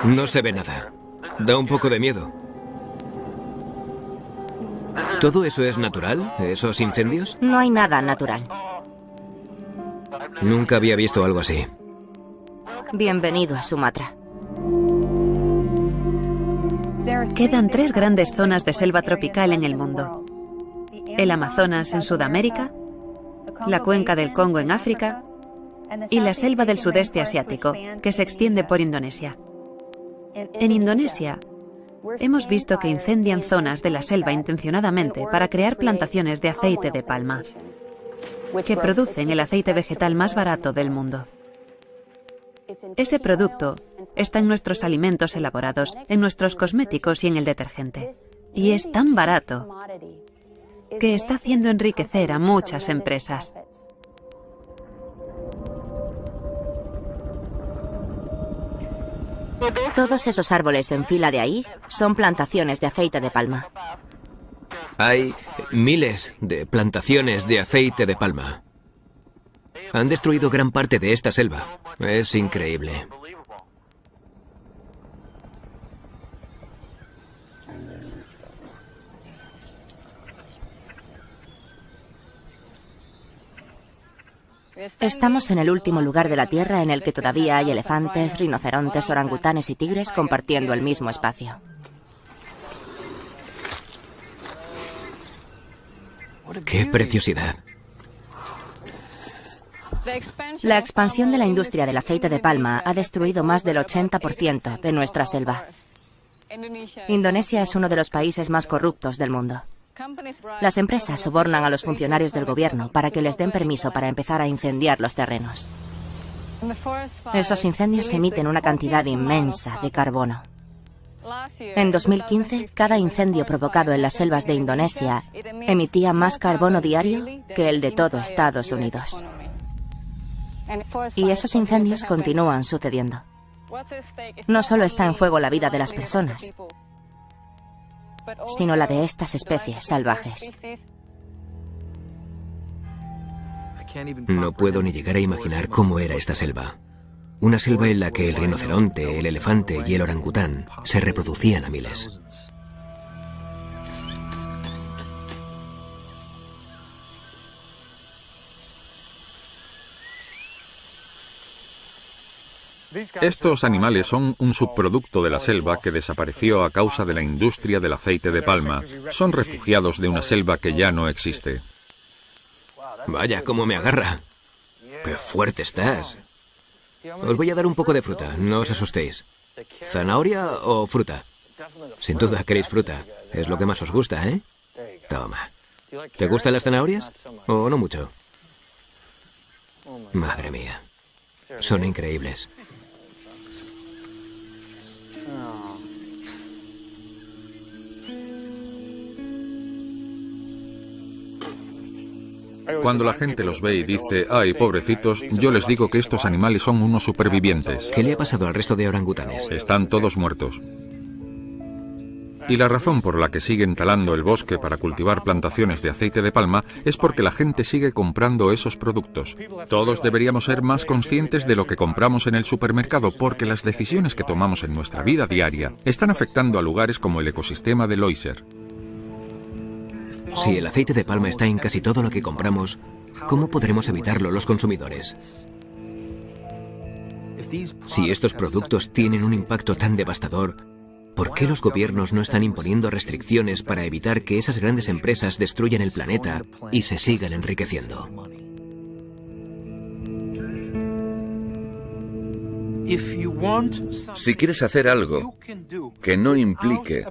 No se ve nada. Da un poco de miedo. ¿Todo eso es natural? ¿Esos incendios? No hay nada natural. Nunca había visto algo así. Bienvenido a Sumatra. Quedan 3 grandes zonas de selva tropical en el mundo. El Amazonas en Sudamérica, la cuenca del Congo en África y la selva del sudeste asiático, que se extiende por Indonesia. En Indonesia, hemos visto que incendian zonas de la selva intencionadamente para crear plantaciones de aceite de palma, que producen el aceite vegetal más barato del mundo. Ese producto está en nuestros alimentos elaborados, en nuestros cosméticos y en el detergente. Y es tan barato que está haciendo enriquecer a muchas empresas. Todos esos árboles en fila de ahí son plantaciones de aceite de palma. Hay miles de plantaciones de aceite de palma. Han destruido gran parte de esta selva. Es increíble. Estamos en el último lugar de la Tierra en el que todavía hay elefantes, rinocerontes, orangutanes y tigres compartiendo el mismo espacio. ¡Qué preciosidad! La expansión de la industria del aceite de palma ha destruido más del 80% de nuestra selva. Indonesia es uno de los países más corruptos del mundo. Las empresas sobornan a los funcionarios del gobierno para que les den permiso para empezar a incendiar los terrenos. Esos incendios emiten una cantidad inmensa de carbono. En 2015, cada incendio provocado en las selvas de Indonesia emitía más carbono diario que el de todo Estados Unidos. Y esos incendios continúan sucediendo. No solo está en juego la vida de las personas, sino la de estas especies salvajes. No puedo ni llegar a imaginar cómo era esta selva. Una selva en la que el rinoceronte, el elefante y el orangután se reproducían a miles. Estos animales son un subproducto de la selva que desapareció a causa de la industria del aceite de palma. Son refugiados de una selva que ya no existe. Vaya, cómo me agarra. ¡Qué fuerte estás! Os voy a dar un poco de fruta, no os asustéis. ¿Zanahoria o fruta? Sin duda queréis fruta. Es lo que más os gusta, ¿eh? Toma. ¿Te gustan las zanahorias? ¿O no mucho? Madre mía. Son increíbles. Cuando la gente los ve y dice, ¡ay, pobrecitos!, yo les digo que estos animales son unos supervivientes. ¿Qué le ha pasado al resto de orangutanes? Están todos muertos. Y la razón por la que siguen talando el bosque para cultivar plantaciones de aceite de palma es porque la gente sigue comprando esos productos. Todos deberíamos ser más conscientes de lo que compramos en el supermercado porque las decisiones que tomamos en nuestra vida diaria están afectando a lugares como el ecosistema de Loiser. Si el aceite de palma está en casi todo lo que compramos, ¿cómo podremos evitarlo los consumidores? Si estos productos tienen un impacto tan devastador, ¿por qué los gobiernos no están imponiendo restricciones para evitar que esas grandes empresas destruyan el planeta y se sigan enriqueciendo? Si quieres hacer algo que no implique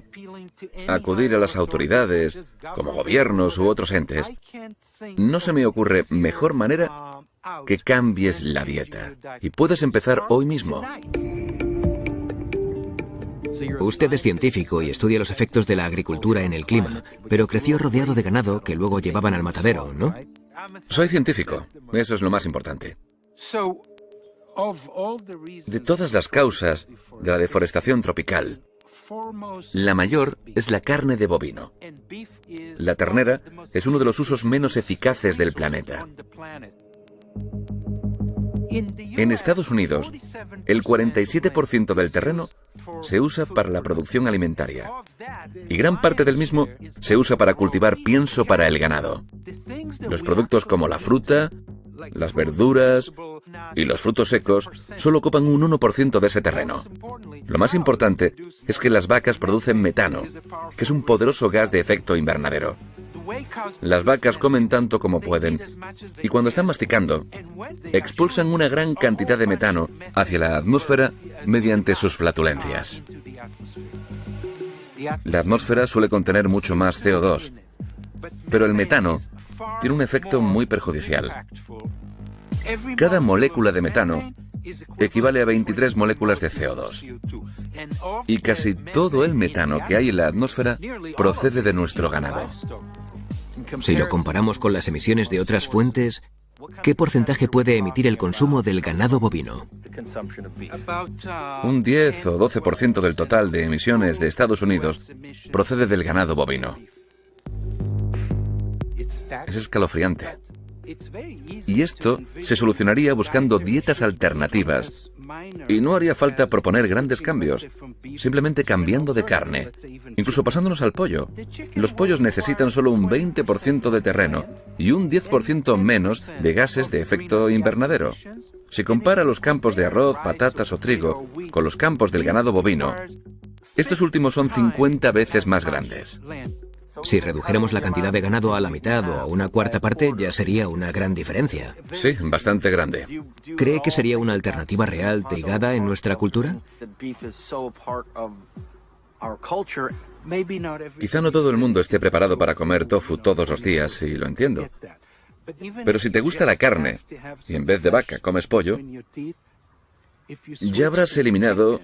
acudir a las autoridades, como gobiernos u otros entes, no se me ocurre mejor manera que cambies la dieta. Y puedes empezar hoy mismo. Usted es científico y estudia los efectos de la agricultura en el clima, pero creció rodeado de ganado que luego llevaban al matadero, ¿no? Soy científico. Eso es lo más importante. De todas las causas de la deforestación tropical, La mayor es la carne de bovino. La ternera es uno de los usos menos eficaces del planeta. En Estados Unidos, el 47% del terreno se usa para la producción alimentaria y gran parte del mismo se usa para cultivar pienso para el ganado. Los productos como la fruta, las verduras y los frutos secos solo ocupan un 1% de ese terreno. Lo más importante es que las vacas producen metano, que es un poderoso gas de efecto invernadero. Las vacas comen tanto como pueden y cuando están masticando, expulsan una gran cantidad de metano hacia la atmósfera mediante sus flatulencias. La atmósfera suele contener mucho más CO2, pero el metano tiene un efecto muy perjudicial. Cada molécula de metano equivale a 23 moléculas de CO2. Y casi todo el metano que hay en la atmósfera procede de nuestro ganado. Si lo comparamos con las emisiones de otras fuentes, ¿qué porcentaje puede emitir el consumo del ganado bovino? Un 10 o 12% del total de emisiones de Estados Unidos procede del ganado bovino. Es escalofriante. Y esto se solucionaría buscando dietas alternativas. Y no haría falta proponer grandes cambios, simplemente cambiando de carne, incluso pasándonos al pollo. Los pollos necesitan solo un 20% de terreno y un 10% menos de gases de efecto invernadero. Si compara los campos de arroz, patatas o trigo con los campos del ganado bovino, estos últimos son 50 veces más grandes. Si redujéramos la cantidad de ganado a la mitad o a una cuarta parte, ya sería una gran diferencia. Sí, bastante grande. ¿Cree que sería una alternativa real trigada en nuestra cultura? Quizá no todo el mundo esté preparado para comer tofu todos los días, y lo entiendo. Pero si te gusta la carne, y en vez de vaca comes pollo, ya habrás eliminado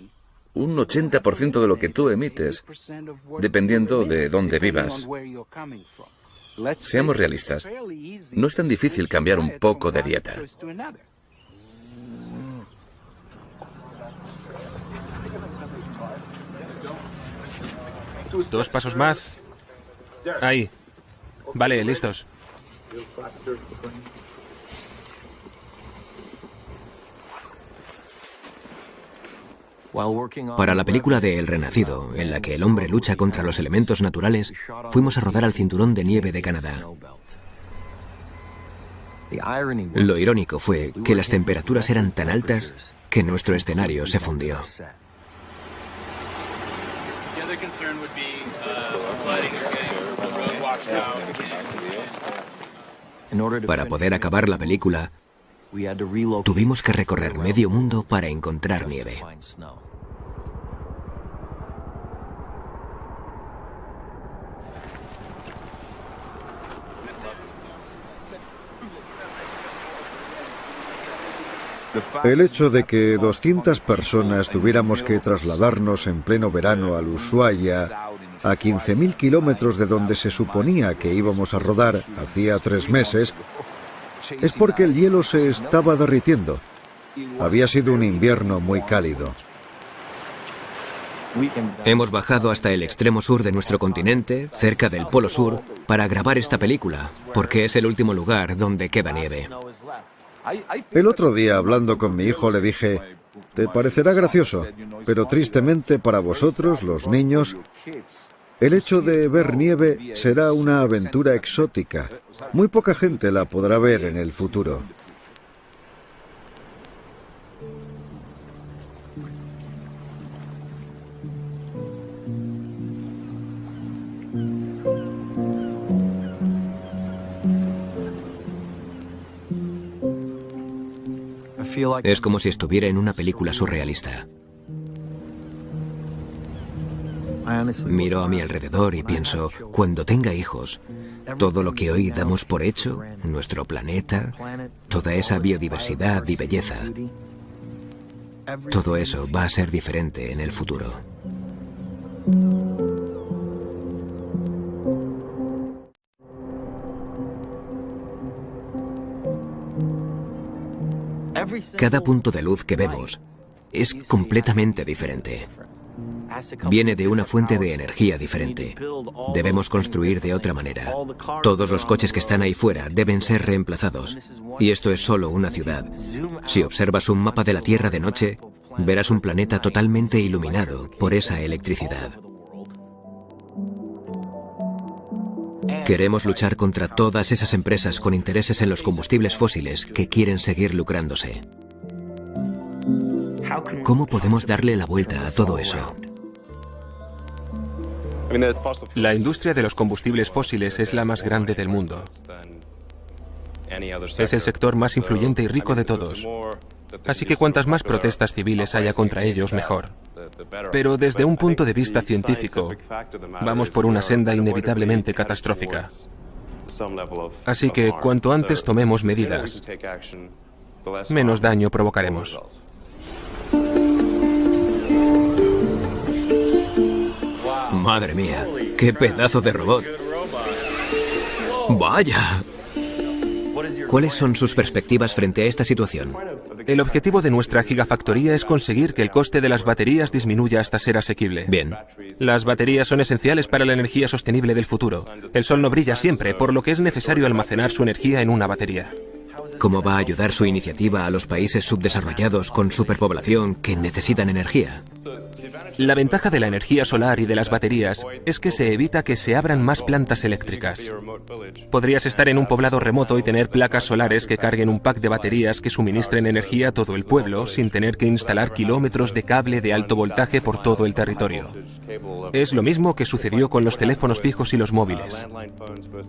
un 80% de lo que tú emites, dependiendo de dónde vivas. Seamos realistas, no es tan difícil cambiar un poco de dieta. 2 pasos más. Ahí. Vale, listos. Para la película de El Renacido, en la que el hombre lucha contra los elementos naturales, fuimos a rodar al cinturón de nieve de Canadá. Lo irónico fue que las temperaturas eran tan altas que nuestro escenario se fundió. Para poder acabar la película, tuvimos que recorrer medio mundo para encontrar nieve. El hecho de que 200 personas tuviéramos que trasladarnos en pleno verano al Ushuaia, a 15.000 kilómetros de donde se suponía que íbamos a rodar hacía 3 meses, es porque el hielo se estaba derritiendo. Había sido un invierno muy cálido. Hemos bajado hasta el extremo sur de nuestro continente, cerca del Polo Sur, para grabar esta película, porque es el último lugar donde queda nieve. El otro día, hablando con mi hijo, le dije, te parecerá gracioso, pero tristemente para vosotros, los niños, el hecho de ver nieve será una aventura exótica. Muy poca gente la podrá ver en el futuro. Es como si estuviera en una película surrealista. Miro a mi alrededor y pienso, cuando tenga hijos, todo lo que hoy damos por hecho, nuestro planeta, toda esa biodiversidad y belleza, todo eso va a ser diferente en el futuro. Cada punto de luz que vemos es completamente diferente. viene de una fuente de energía diferente. Debemos construir de otra manera. Todos los coches que están ahí fuera deben ser reemplazados. Y esto es solo una ciudad. Si observas un mapa de la Tierra de noche, verás un planeta totalmente iluminado por esa electricidad. Queremos luchar contra todas esas empresas con intereses en los combustibles fósiles que quieren seguir lucrándose. ¿Cómo podemos darle la vuelta a todo eso? La industria de los combustibles fósiles es la más grande del mundo. Es el sector más influyente y rico de todos. Así que cuantas más protestas civiles haya contra ellos, mejor. Pero desde un punto de vista científico, vamos por una senda inevitablemente catastrófica. Así que cuanto antes tomemos medidas, menos daño provocaremos. Madre mía, qué pedazo de robot. ¡Vaya! ¿Cuáles son sus perspectivas frente a esta situación? El objetivo de nuestra gigafactoría es conseguir que el coste de las baterías disminuya hasta ser asequible. Bien. Las baterías son esenciales para la energía sostenible del futuro. El sol no brilla siempre, por lo que es necesario almacenar su energía en una batería. ¿Cómo va a ayudar su iniciativa a los países subdesarrollados con superpoblación que necesitan energía? La ventaja de la energía solar y de las baterías es que se evita que se abran más plantas eléctricas. Podrías estar en un poblado remoto y tener placas solares que carguen un pack de baterías que suministren energía a todo el pueblo sin tener que instalar kilómetros de cable de alto voltaje por todo el territorio. Es lo mismo que sucedió con los teléfonos fijos y los móviles.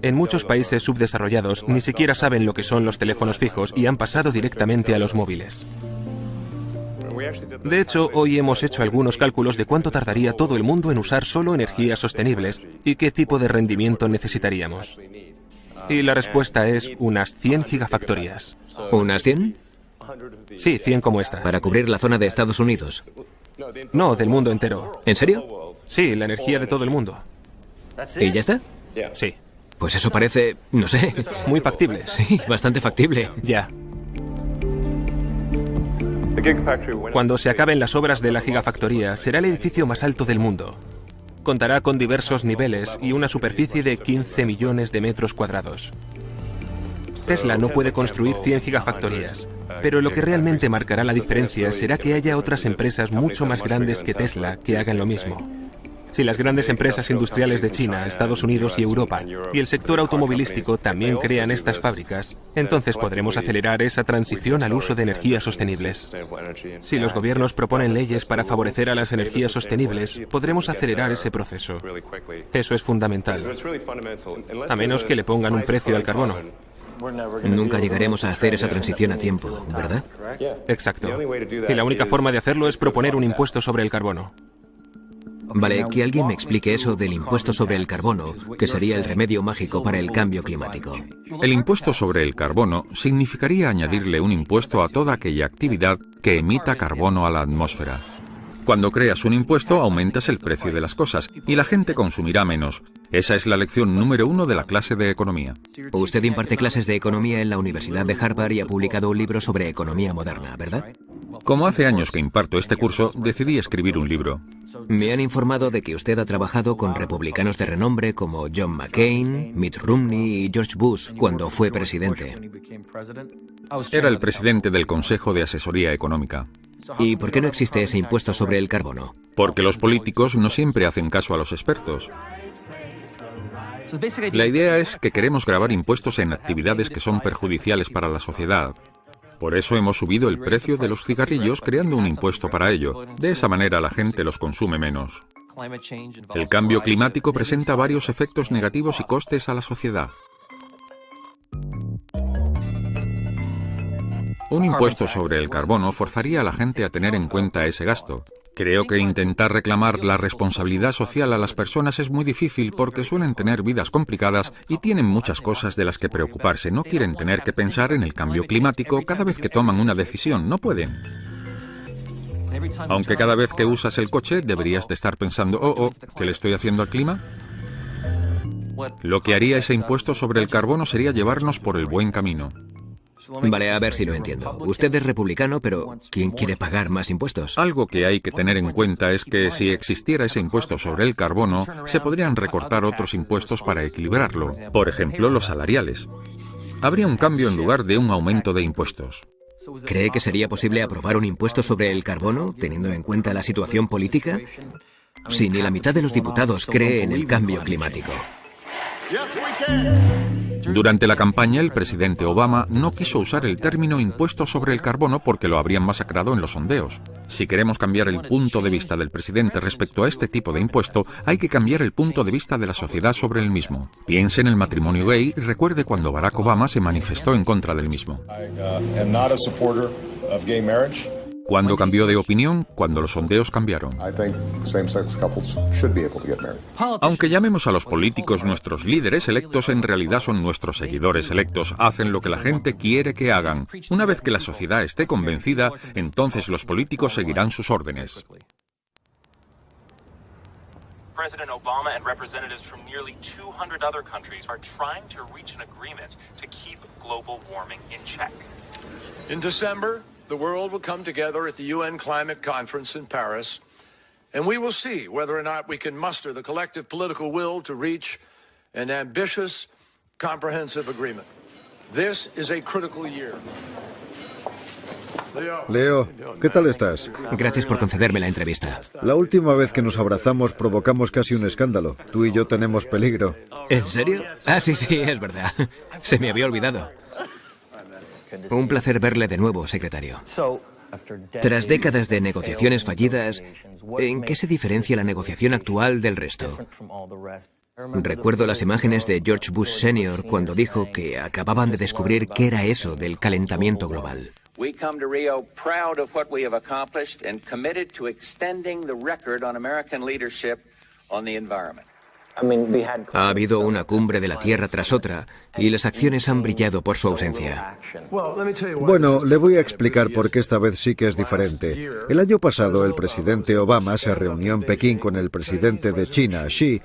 En muchos países subdesarrollados ni siquiera saben lo que son los teléfonos fijos y han pasado directamente a los móviles. De hecho, hoy hemos hecho algunos cálculos de cuánto tardaría todo el mundo en usar solo energías sostenibles y qué tipo de rendimiento necesitaríamos. Y la respuesta es unas 100 gigafactorías. ¿Unas 100? Sí, 100 como esta. ¿Para cubrir la zona de Estados Unidos? No, del mundo entero. ¿En serio? Sí, la energía de todo el mundo. ¿Y ya está? Sí. Pues eso parece, no sé... Muy factible. Sí, bastante factible. Ya. Cuando se acaben las obras de la gigafactoría, será el edificio más alto del mundo. Contará con diversos niveles y una superficie de 15 millones de metros cuadrados. Tesla no puede construir 100 gigafactorías, pero lo que realmente marcará la diferencia será que haya otras empresas mucho más grandes que Tesla que hagan lo mismo. Si las grandes empresas industriales de China, Estados Unidos y Europa y el sector automovilístico también crean estas fábricas, entonces podremos acelerar esa transición al uso de energías sostenibles. Si los gobiernos proponen leyes para favorecer a las energías sostenibles, podremos acelerar ese proceso. Eso es fundamental. A menos que le pongan un precio al carbono. Nunca llegaremos a hacer esa transición a tiempo, ¿verdad? Exacto. Y la única forma de hacerlo es proponer un impuesto sobre el carbono. Vale, que alguien me explique eso del impuesto sobre el carbono, que sería el remedio mágico para el cambio climático. El impuesto sobre el carbono significaría añadirle un impuesto a toda aquella actividad que emita carbono a la atmósfera. Cuando creas un impuesto, aumentas el precio de las cosas y la gente consumirá menos. Esa es la lección número 1 de la clase de economía. Usted imparte clases de economía en la Universidad de Harvard y ha publicado un libro sobre economía moderna, ¿verdad? Como hace años que imparto este curso, decidí escribir un libro. Me han informado de que usted ha trabajado con republicanos de renombre como John McCain, Mitt Romney y George Bush cuando fue presidente. Era el presidente del Consejo de Asesoría Económica. ¿Y por qué no existe ese impuesto sobre el carbono? Porque los políticos no siempre hacen caso a los expertos. La idea es que queremos gravar impuestos en actividades que son perjudiciales para la sociedad. Por eso hemos subido el precio de los cigarrillos creando un impuesto para ello. De esa manera la gente los consume menos. El cambio climático presenta varios efectos negativos y costes a la sociedad. Un impuesto sobre el carbono forzaría a la gente a tener en cuenta ese gasto. Creo que intentar reclamar la responsabilidad social a las personas es muy difícil porque suelen tener vidas complicadas y tienen muchas cosas de las que preocuparse. No quieren tener que pensar en el cambio climático cada vez que toman una decisión. No pueden. Aunque cada vez que usas el coche deberías de estar pensando, ¿qué le estoy haciendo al clima? Lo que haría ese impuesto sobre el carbono sería llevarnos por el buen camino. Vale, a ver si lo entiendo. Usted es republicano, pero ¿quién quiere pagar más impuestos? Algo que hay que tener en cuenta es que si existiera ese impuesto sobre el carbono, se podrían recortar otros impuestos para equilibrarlo. Por ejemplo, los salariales. Habría un cambio en lugar de un aumento de impuestos. ¿Cree que sería posible aprobar un impuesto sobre el carbono, teniendo en cuenta la situación política? Si ni la mitad de los diputados cree en el cambio climático. Durante la campaña, el presidente Obama no quiso usar el término impuesto sobre el carbono porque lo habrían masacrado en los sondeos. Si queremos cambiar el punto de vista del presidente respecto a este tipo de impuesto, hay que cambiar el punto de vista de la sociedad sobre el mismo. Piense en el matrimonio gay y recuerde cuando Barack Obama se manifestó en contra del mismo. ¿Cuándo cambió de opinión? Cuando los sondeos cambiaron. Aunque llamemos a los políticos nuestros líderes electos, en realidad son nuestros seguidores electos. Hacen lo que la gente quiere que hagan. Una vez que la sociedad esté convencida, entonces los políticos seguirán sus órdenes. President Obama and representatives from nearly 200 other countries are trying to reach an agreement to keep global warming in check. In December, the world will come together at the UN Climate Conference in Paris, and we will see whether or not we can muster the collective political will to reach an ambitious, comprehensive agreement. This is a critical year. Leo, ¿qué tal estás? Gracias por concederme la entrevista. La última vez que nos abrazamos provocamos casi un escándalo. Tú y yo tenemos peligro. ¿En serio? Ah, sí, es verdad. Se me había olvidado. Un placer verle de nuevo, secretario. Tras décadas de negociaciones fallidas, ¿en qué se diferencia la negociación actual del resto? Recuerdo las imágenes de George Bush Sr. cuando dijo que acababan de descubrir qué era eso del calentamiento global. We come to Rio proud of what we have accomplished and committed to extending the record on American leadership on the environment. Ha habido una cumbre de la Tierra tras otra y las acciones han brillado por su ausencia. Bueno, le voy a explicar por qué esta vez sí que es diferente. El año pasado el presidente Obama se reunió en Pekín con el presidente de China, Xi,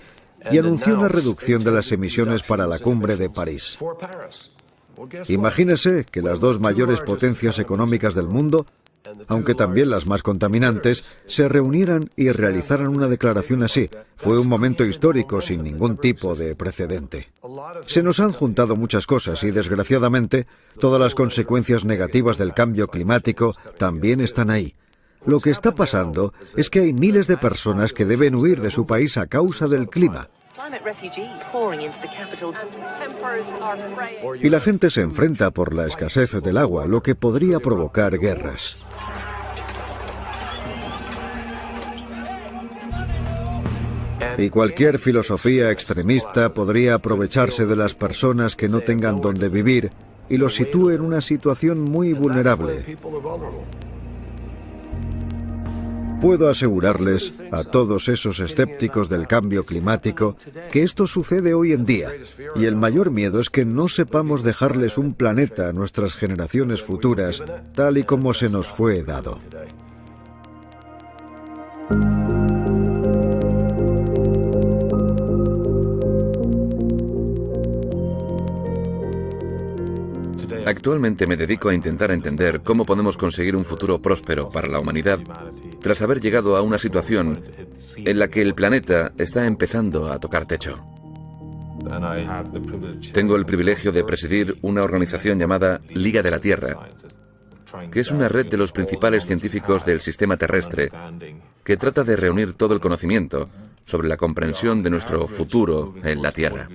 y anunció una reducción de las emisiones para la cumbre de París. Imagínese que las dos mayores potencias económicas del mundo, aunque también las más contaminantes, se reunieran y realizaran una declaración así. Fue un momento histórico sin ningún tipo de precedente. Se nos han juntado muchas cosas y, desgraciadamente, todas las consecuencias negativas del cambio climático también están ahí. Lo que está pasando es que hay miles de personas que deben huir de su país a causa del clima. Y la gente se enfrenta por la escasez del agua, lo que podría provocar guerras. Y cualquier filosofía extremista podría aprovecharse de las personas que no tengan donde vivir y los sitúe en una situación muy vulnerable. Puedo asegurarles a todos esos escépticos del cambio climático que esto sucede hoy en día, y el mayor miedo es que no sepamos dejarles un planeta a nuestras generaciones futuras, tal y como se nos fue dado. Actualmente me dedico a intentar entender cómo podemos conseguir un futuro próspero para la humanidad tras haber llegado a una situación en la que el planeta está empezando a tocar techo. Tengo el privilegio de presidir una organización llamada Liga de la Tierra, que es una red de los principales científicos del sistema terrestre que trata de reunir todo el conocimiento sobre la comprensión de nuestro futuro en la Tierra.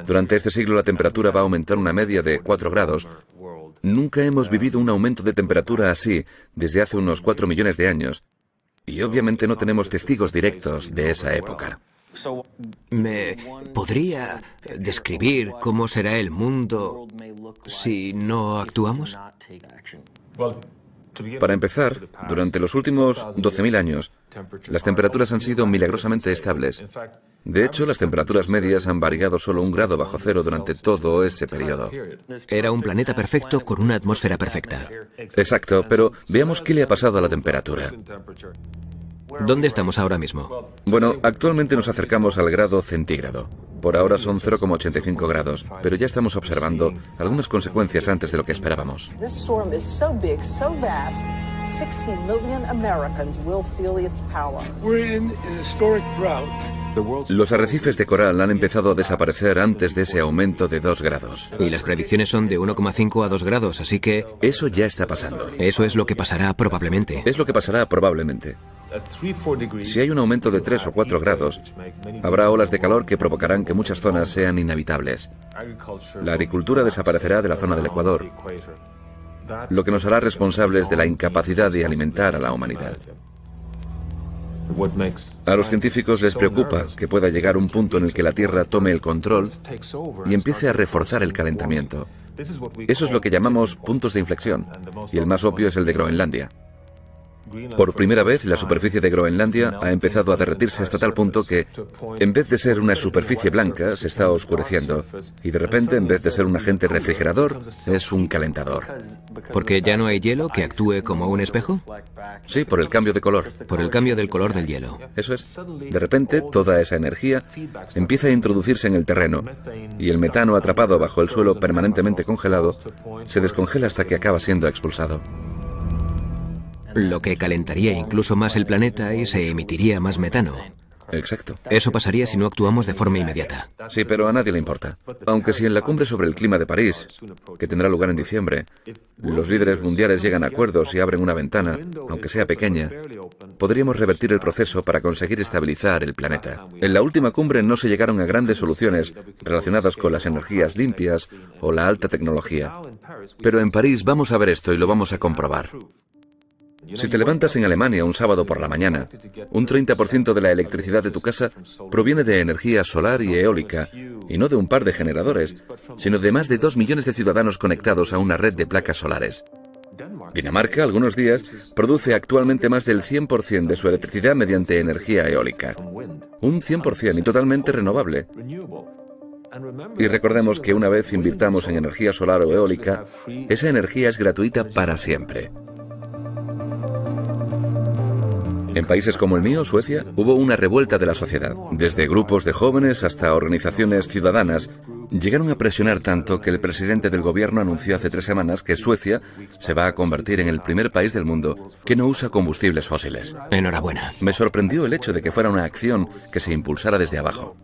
Durante este siglo la temperatura va a aumentar una media de 4 grados. Nunca hemos vivido un aumento de temperatura así desde hace unos 4 millones de años. Y obviamente no tenemos testigos directos de esa época. ¿Me podría describir cómo será el mundo si no actuamos? Para empezar, durante los últimos 12.000 años, las temperaturas han sido milagrosamente estables. De hecho, las temperaturas medias han variado solo 1 grado bajo cero durante todo ese periodo. Era un planeta perfecto con una atmósfera perfecta. Exacto, pero veamos qué le ha pasado a la temperatura. ¿Dónde estamos ahora mismo? Bueno, actualmente nos acercamos al grado centígrado. Por ahora son 0,85 grados, pero ya estamos observando algunas consecuencias antes de lo que esperábamos. This storm is so big, so vast, 60 million Americans will feel its power. We're in an historic drought. Los arrecifes de coral han empezado a desaparecer antes de ese aumento de 2 grados. Y las predicciones son de 1,5 a 2 grados, así que... Eso ya está pasando. Eso es lo que pasará probablemente. Es lo que pasará probablemente. Si hay un aumento de 3 o 4 grados, habrá olas de calor que provocarán que muchas zonas sean inhabitables. La agricultura desaparecerá de la zona del Ecuador, lo que nos hará responsables de la incapacidad de alimentar a la humanidad. A los científicos les preocupa que pueda llegar un punto en el que la Tierra tome el control y empiece a reforzar el calentamiento. Eso es lo que llamamos puntos de inflexión, y el más obvio es el de Groenlandia. Por primera vez, la superficie de Groenlandia ha empezado a derretirse hasta tal punto que, en vez de ser una superficie blanca, se está oscureciendo. Y de repente, en vez de ser un agente refrigerador, es un calentador. ¿Porque ya no hay hielo que actúe como un espejo? Sí, por el cambio de color. Por el cambio del color del hielo. Eso es. De repente, toda esa energía empieza a introducirse en el terreno, y el metano atrapado bajo el suelo permanentemente congelado se descongela hasta que acaba siendo expulsado. Lo que calentaría incluso más el planeta y se emitiría más metano. Exacto. Eso pasaría si no actuamos de forma inmediata. Sí, pero a nadie le importa. Aunque si en la cumbre sobre el clima de París, que tendrá lugar en diciembre, los líderes mundiales llegan a acuerdos y abren una ventana, aunque sea pequeña, podríamos revertir el proceso para conseguir estabilizar el planeta. En la última cumbre no se llegaron a grandes soluciones relacionadas con las energías limpias o la alta tecnología. Pero en París vamos a ver esto y lo vamos a comprobar. Si te levantas en Alemania un sábado por la mañana, un 30% de la electricidad de tu casa proviene de energía solar y eólica, y no de un par de generadores, sino de más de 2 millones de ciudadanos conectados a una red de placas solares. Dinamarca, algunos días, produce actualmente más del 100% de su electricidad mediante energía eólica. Un 100% y totalmente renovable. Y recordemos que una vez invirtamos en energía solar o eólica, esa energía es gratuita para siempre. En países como el mío, Suecia, hubo una revuelta de la sociedad. Desde grupos de jóvenes hasta organizaciones ciudadanas, llegaron a presionar tanto que el presidente del gobierno anunció hace 3 semanas que Suecia se va a convertir en el primer país del mundo que no usa combustibles fósiles. Enhorabuena. Me sorprendió el hecho de que fuera una acción que se impulsara desde abajo.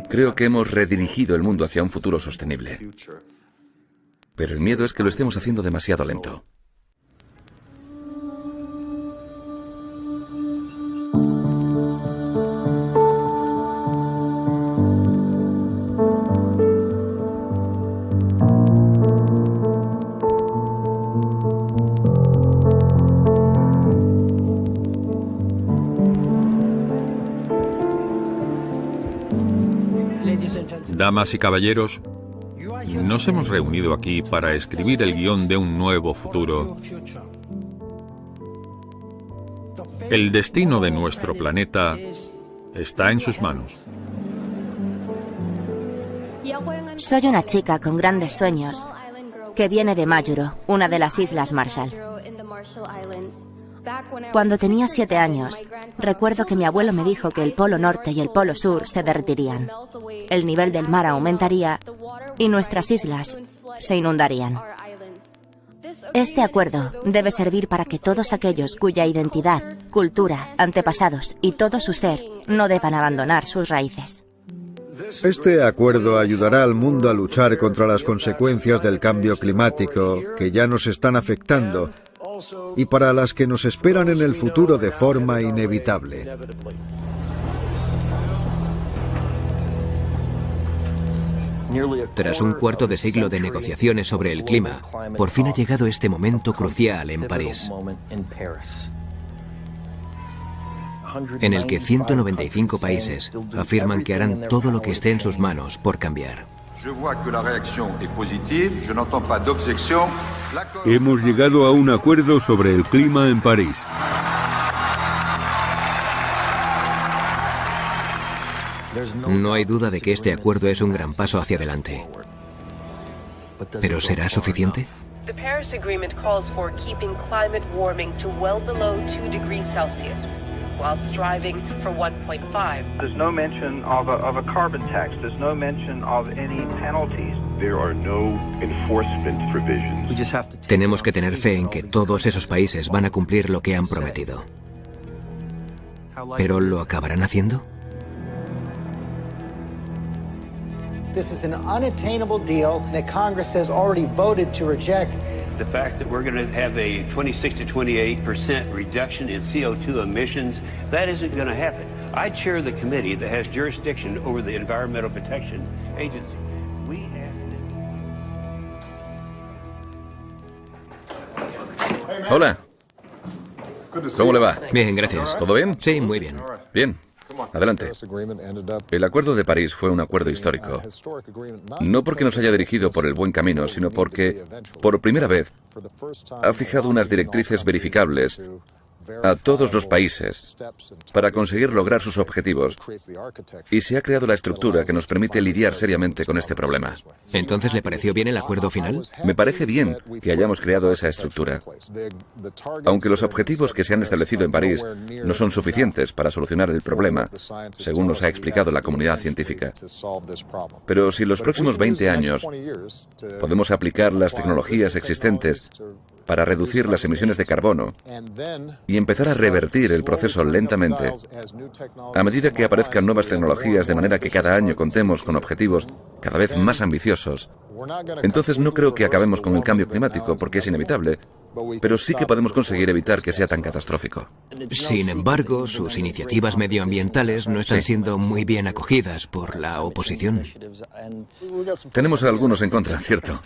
Creo que hemos redirigido el mundo hacia un futuro sostenible. Pero el miedo es que lo estemos haciendo demasiado lento. Damas y caballeros, nos hemos reunido aquí para escribir el guión de un nuevo futuro. El destino de nuestro planeta está en sus manos. Soy una chica con grandes sueños que viene de Majuro, una de las Islas Marshall. Cuando tenía 7 años, recuerdo que mi abuelo me dijo que el Polo Norte y el Polo Sur se derretirían. El nivel del mar aumentaría y nuestras islas se inundarían. Este acuerdo debe servir para que todos aquellos cuya identidad, cultura, antepasados y todo su ser no deban abandonar sus raíces. Este acuerdo ayudará al mundo a luchar contra las consecuencias del cambio climático que ya nos están afectando y para las que nos esperan en el futuro de forma inevitable. Tras un cuarto de siglo de negociaciones sobre el clima, por fin ha llegado este momento crucial en París, en el que 195 países afirman que harán todo lo que esté en sus manos por cambiar. Hemos llegado a un acuerdo sobre el clima en París. No hay duda de que este acuerdo es un gran paso hacia adelante. ¿Pero será suficiente? The Paris Agreement calls for keeping climate warming to well below 2 degrees Celsius. while striving for 1.5. There's no mention of a carbon tax. There's no mention of any penalties. There are no enforcement provisions. Tenemos que tener fe en que todos esos países van a cumplir lo que han prometido. ¿Pero lo acabarán haciendo? This is an unattainable deal that Congress has already voted to reject. The fact that we're going to have a 26 to 28% reduction in CO2 emissions, that isn't going to happen. I chair the committee that has jurisdiction over the Environmental Protection Agency. Hola. ¿Cómo le va? Bien, gracias. ¿Todo bien? Sí, muy bien. Bien. Adelante. El Acuerdo de París fue un acuerdo histórico. No porque nos haya dirigido por el buen camino, sino porque, por primera vez, ha fijado unas directrices verificables a todos los países para conseguir lograr sus objetivos, y se ha creado la estructura que nos permite lidiar seriamente con este problema. ¿Entonces le pareció bien el acuerdo final? Me parece bien que hayamos creado esa estructura. Aunque los objetivos que se han establecido en París no son suficientes para solucionar el problema, según nos ha explicado la comunidad científica. Pero si en los próximos 20 años podemos aplicar las tecnologías existentes para reducir las emisiones de carbono y empezar a revertir el proceso lentamente, a medida que aparezcan nuevas tecnologías de manera que cada año contemos con objetivos cada vez más ambiciosos, entonces no creo que acabemos con el cambio climático, porque es inevitable, pero sí que podemos conseguir evitar que sea tan catastrófico. Sin embargo, sus iniciativas medioambientales no están siendo muy bien acogidas por la oposición. Tenemos a algunos en contra, ¿cierto?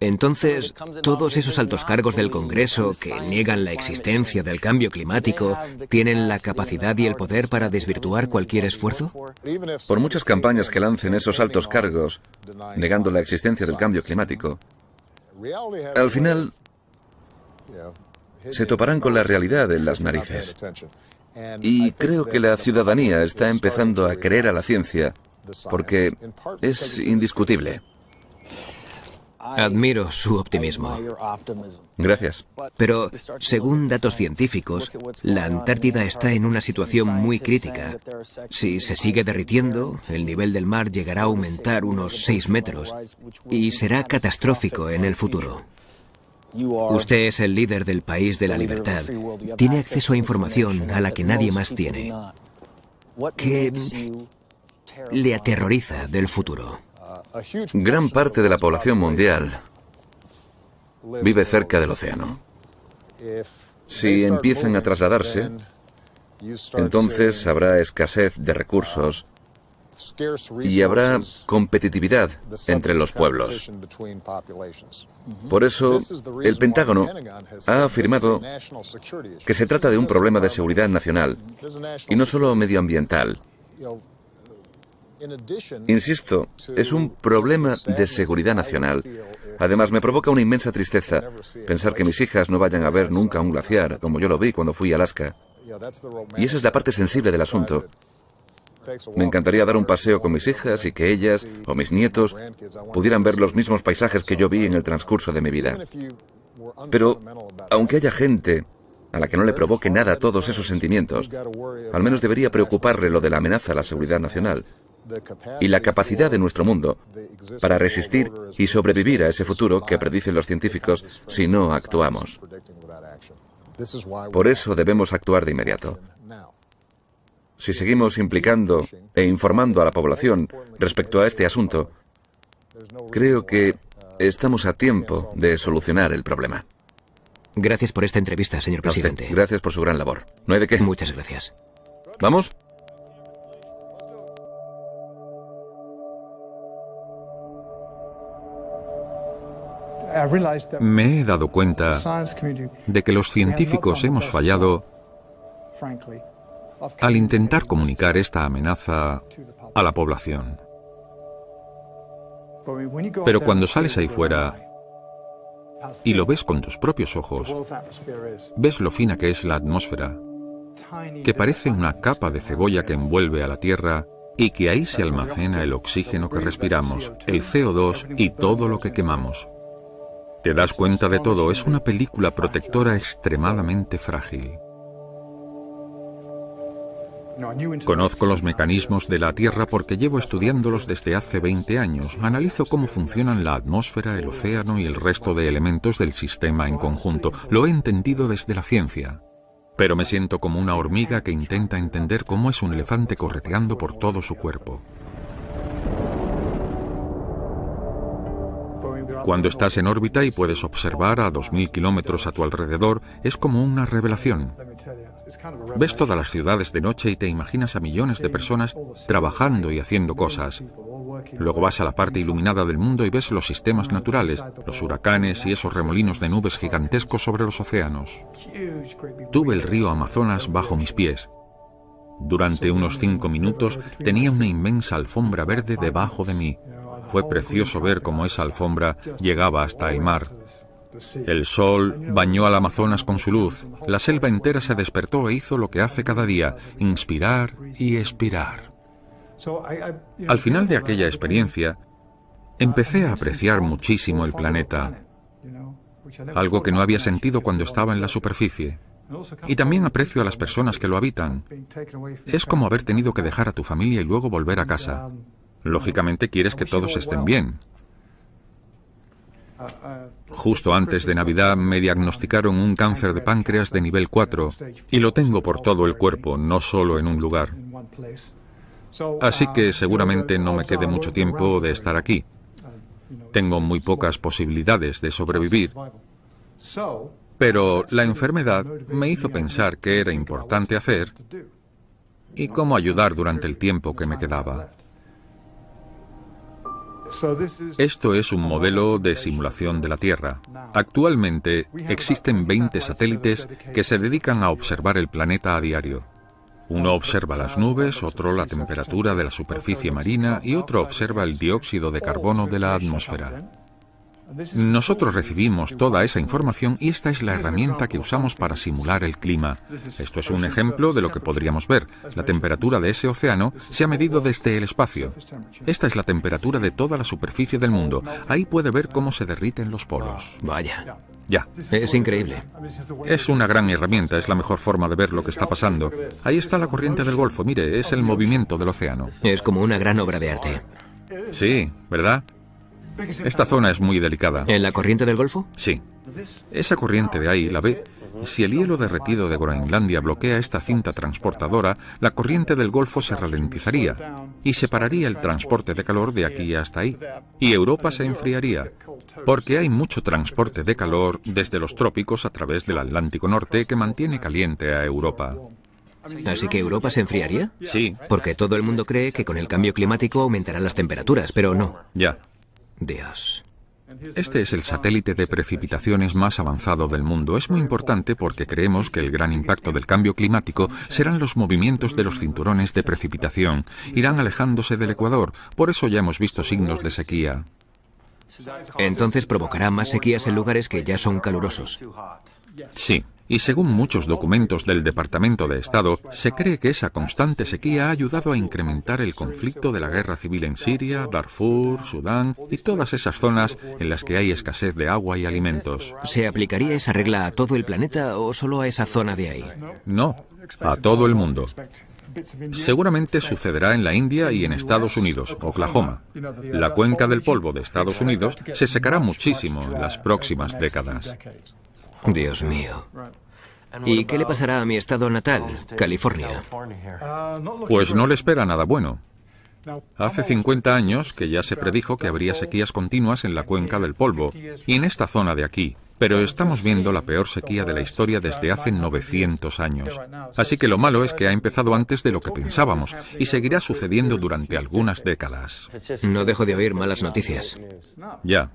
Entonces, ¿todos esos altos cargos del Congreso que niegan la existencia del cambio climático tienen la capacidad y el poder para desvirtuar cualquier esfuerzo? Por muchas campañas que lancen esos altos cargos, negando la existencia del cambio climático, al final se toparán con la realidad en las narices. Y creo que la ciudadanía está empezando a creer a la ciencia, porque es indiscutible. Admiro su optimismo. Gracias. Pero, según datos científicos, la Antártida está en una situación muy crítica. Si se sigue derritiendo, el nivel del mar llegará a aumentar unos 6 metros y será catastrófico en el futuro. Usted es el líder del país de la libertad. Tiene acceso a información a la que nadie más tiene. ¿Qué le aterroriza del futuro? Gran parte de la población mundial vive cerca del océano. Si empiezan a trasladarse, entonces habrá escasez de recursos y habrá competitividad entre los pueblos. Por eso, el Pentágono ha afirmado que se trata de un problema de seguridad nacional y no solo medioambiental. Insisto, es un problema de seguridad nacional. Además, me provoca una inmensa tristeza pensar que mis hijas no vayan a ver nunca un glaciar, como yo lo vi cuando fui a Alaska. Y esa es la parte sensible del asunto. Me encantaría dar un paseo con mis hijas y que ellas, o mis nietos, pudieran ver los mismos paisajes que yo vi en el transcurso de mi vida. Pero, aunque haya gente a la que no le provoque nada todos esos sentimientos, al menos debería preocuparle lo de la amenaza a la seguridad nacional y la capacidad de nuestro mundo para resistir y sobrevivir a ese futuro que predicen los científicos si no actuamos. Por eso debemos actuar de inmediato. Si seguimos implicando e informando a la población respecto a este asunto, creo que estamos a tiempo de solucionar el problema. Gracias por esta entrevista, señor presidente. Gracias por su gran labor. No hay de qué. Muchas gracias. ¿Vamos? Me he dado cuenta de que los científicos hemos fallado al intentar comunicar esta amenaza a la población. Pero cuando sales ahí fuera y lo ves con tus propios ojos, ves lo fina que es la atmósfera, que parece una capa de cebolla que envuelve a la Tierra y que ahí se almacena el oxígeno que respiramos, el CO2 y todo lo que quemamos. Te das cuenta de todo, es una película protectora extremadamente frágil. Conozco los mecanismos de la Tierra porque llevo estudiándolos desde hace 20 años. Analizo cómo funcionan la atmósfera, el océano y el resto de elementos del sistema en conjunto. Lo he entendido desde la ciencia. Pero me siento como una hormiga que intenta entender cómo es un elefante correteando por todo su cuerpo. Cuando estás en órbita y puedes observar a 2000 kilómetros a tu alrededor, es como una revelación. Ves todas las ciudades de noche y te imaginas a millones de personas trabajando y haciendo cosas. Luego vas a la parte iluminada del mundo y ves los sistemas naturales, los huracanes y esos remolinos de nubes gigantescos sobre los océanos. Tuve el río Amazonas bajo mis pies. Durante unos 5 minutos tenía una inmensa alfombra verde debajo de mí. Fue precioso ver cómo esa alfombra llegaba hasta el mar. El sol bañó al Amazonas con su luz. La selva entera se despertó e hizo lo que hace cada día, inspirar y expirar. Al final de aquella experiencia, empecé a apreciar muchísimo el planeta, algo que no había sentido cuando estaba en la superficie. Y también aprecio a las personas que lo habitan. Es como haber tenido que dejar a tu familia y luego volver a casa. Lógicamente quieres que todos estén bien. Justo antes de Navidad me diagnosticaron un cáncer de páncreas de nivel 4 y lo tengo por todo el cuerpo, no solo en un lugar. Así que seguramente no me quede mucho tiempo de estar aquí. Tengo muy pocas posibilidades de sobrevivir. Pero la enfermedad me hizo pensar qué era importante hacer y cómo ayudar durante el tiempo que me quedaba. Esto es un modelo de simulación de la Tierra. Actualmente existen 20 satélites que se dedican a observar el planeta a diario. Uno observa las nubes, otro la temperatura de la superficie marina y otro observa el dióxido de carbono de la atmósfera. Nosotros recibimos toda esa información y esta es la herramienta que usamos para simular el clima. Esto es un ejemplo de lo que podríamos ver. La temperatura de ese océano se ha medido desde el espacio. Esta es la temperatura de toda la superficie del mundo. Ahí puede ver cómo se derriten los polos. Vaya. Ya. Es increíble. Es una gran herramienta, es la mejor forma de ver lo que está pasando. Ahí está la corriente del Golfo, mire, es el movimiento del océano. Es como una gran obra de arte. Sí, ¿verdad? Esta zona es muy delicada. ¿En la corriente del Golfo? Sí. Esa corriente de ahí, ¿la ve? Si el hielo derretido de Groenlandia bloquea esta cinta transportadora, la corriente del Golfo se ralentizaría y separaría el transporte de calor de aquí hasta ahí. Y Europa se enfriaría, porque hay mucho transporte de calor desde los trópicos a través del Atlántico Norte que mantiene caliente a Europa. ¿Así que Europa se enfriaría? Sí. Porque todo el mundo cree que con el cambio climático aumentarán las temperaturas, pero no. Ya. Dios. Este es el satélite de precipitaciones más avanzado del mundo. Es muy importante porque creemos que el gran impacto del cambio climático serán los movimientos de los cinturones de precipitación. Irán alejándose del Ecuador, por eso ya hemos visto signos de sequía. Entonces provocará más sequías en lugares que ya son calurosos. Sí. Y según muchos documentos del Departamento de Estado, se cree que esa constante sequía ha ayudado a incrementar el conflicto de la guerra civil en Siria, Darfur, Sudán y todas esas zonas en las que hay escasez de agua y alimentos. ¿Se aplicaría esa regla a todo el planeta o solo a esa zona de ahí? No, a todo el mundo. Seguramente sucederá en la India y en Estados Unidos, Oklahoma. La cuenca del polvo de Estados Unidos se secará muchísimo en las próximas décadas. Dios mío. ¿Y qué le pasará a mi estado natal, California? Pues no le espera nada bueno. Hace 50 años que ya se predijo que habría sequías continuas en la cuenca del polvo y en esta zona de aquí. Pero estamos viendo la peor sequía de la historia desde hace 900 años. Así que lo malo es que ha empezado antes de lo que pensábamos y seguirá sucediendo durante algunas décadas. No dejo de oír malas noticias. Ya.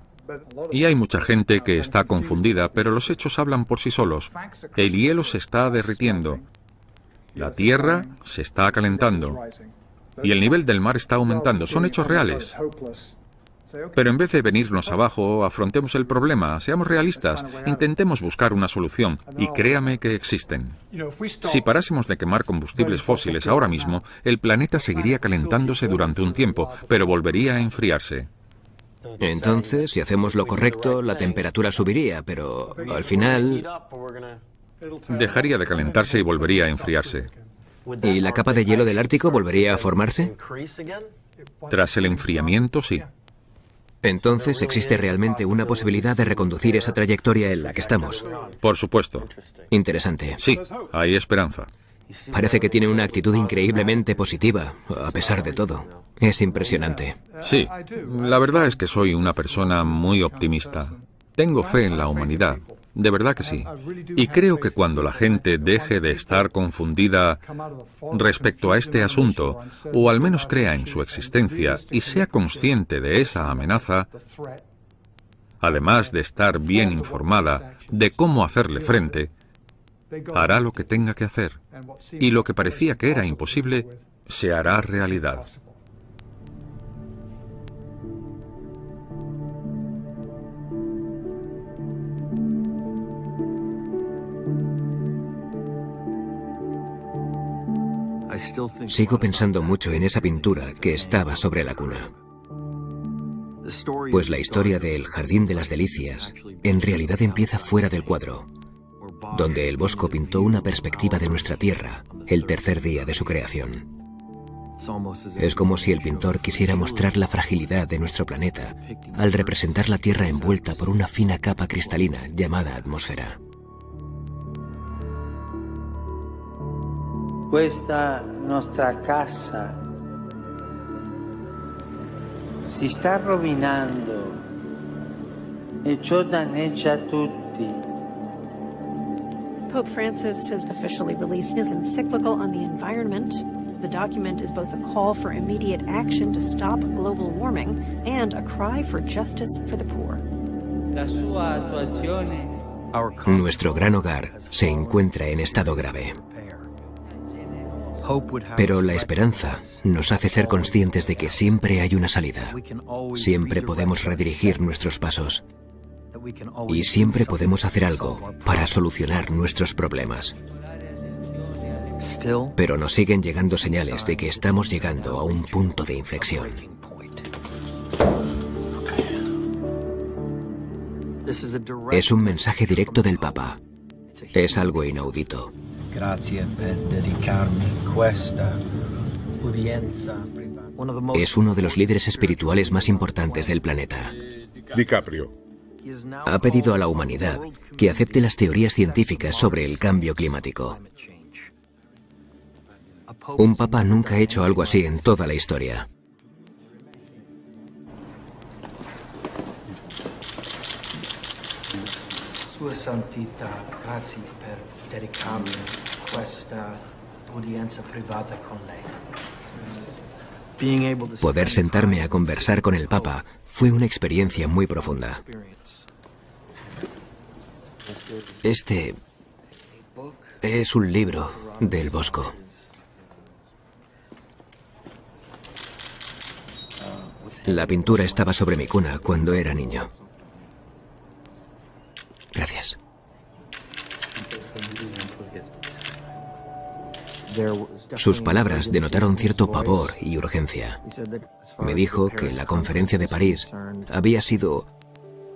Y hay mucha gente que está confundida, pero los hechos hablan por sí solos. El hielo se está derritiendo. La Tierra se está calentando. Y el nivel del mar está aumentando. Son hechos reales. Pero en vez de venirnos abajo, afrontemos el problema, seamos realistas, intentemos buscar una solución, y créame que existen. Si parásemos de quemar combustibles fósiles ahora mismo, el planeta seguiría calentándose durante un tiempo, pero volvería a enfriarse. Entonces, si hacemos lo correcto, la temperatura subiría, pero al final... Dejaría de calentarse y volvería a enfriarse. ¿Y la capa de hielo del Ártico volvería a formarse? Tras el enfriamiento, sí. Entonces, ¿existe realmente una posibilidad de reconducir esa trayectoria en la que estamos? Por supuesto. Interesante. Sí, hay esperanza. Parece que tiene una actitud increíblemente positiva, a pesar de todo. Es impresionante. Sí, la verdad es que soy una persona muy optimista. Tengo fe en la humanidad, de verdad que sí. Y creo que cuando la gente deje de estar confundida respecto a este asunto, o al menos crea en su existencia y sea consciente de esa amenaza, además de estar bien informada de cómo hacerle frente, hará lo que tenga que hacer. Y lo que parecía que era imposible, se hará realidad. Sigo pensando mucho en esa pintura que estaba sobre la cuna. Pues la historia del Jardín de las Delicias en realidad empieza fuera del cuadro, donde el Bosco pintó una perspectiva de nuestra Tierra el tercer día de su creación. Es como si el pintor quisiera mostrar la fragilidad de nuestro planeta al representar la Tierra envuelta por una fina capa cristalina llamada atmósfera. Questa nostra casa si sta rovinando e ciò danneggia tutti. Pope Francis has officially released his encyclical on the environment. The document is both a call for immediate action to stop global warming and a cry for justice for the poor. La sua attuazione. Nuestro gran hogar se encuentra en estado grave. Pero la esperanza nos hace ser conscientes de que siempre hay una salida. Siempre podemos redirigir nuestros pasos. Y siempre podemos hacer algo para solucionar nuestros problemas. Pero nos siguen llegando señales de que estamos llegando a un punto de inflexión. Es un mensaje directo del Papa. Es algo inaudito. Es uno de los líderes espirituales más importantes del planeta. DiCaprio. Ha pedido a la humanidad que acepte las teorías científicas sobre el cambio climático. Un papa nunca ha hecho algo así en toda la historia. Sua Santità, grazie per dedicarmi questa udienza privata con lei. Poder sentarme a conversar con el Papa fue una experiencia muy profunda. Este es un libro del Bosco. La pintura estaba sobre mi cuna cuando era niño. Gracias. Sus palabras denotaron cierto pavor y urgencia. Me dijo que la conferencia de París había sido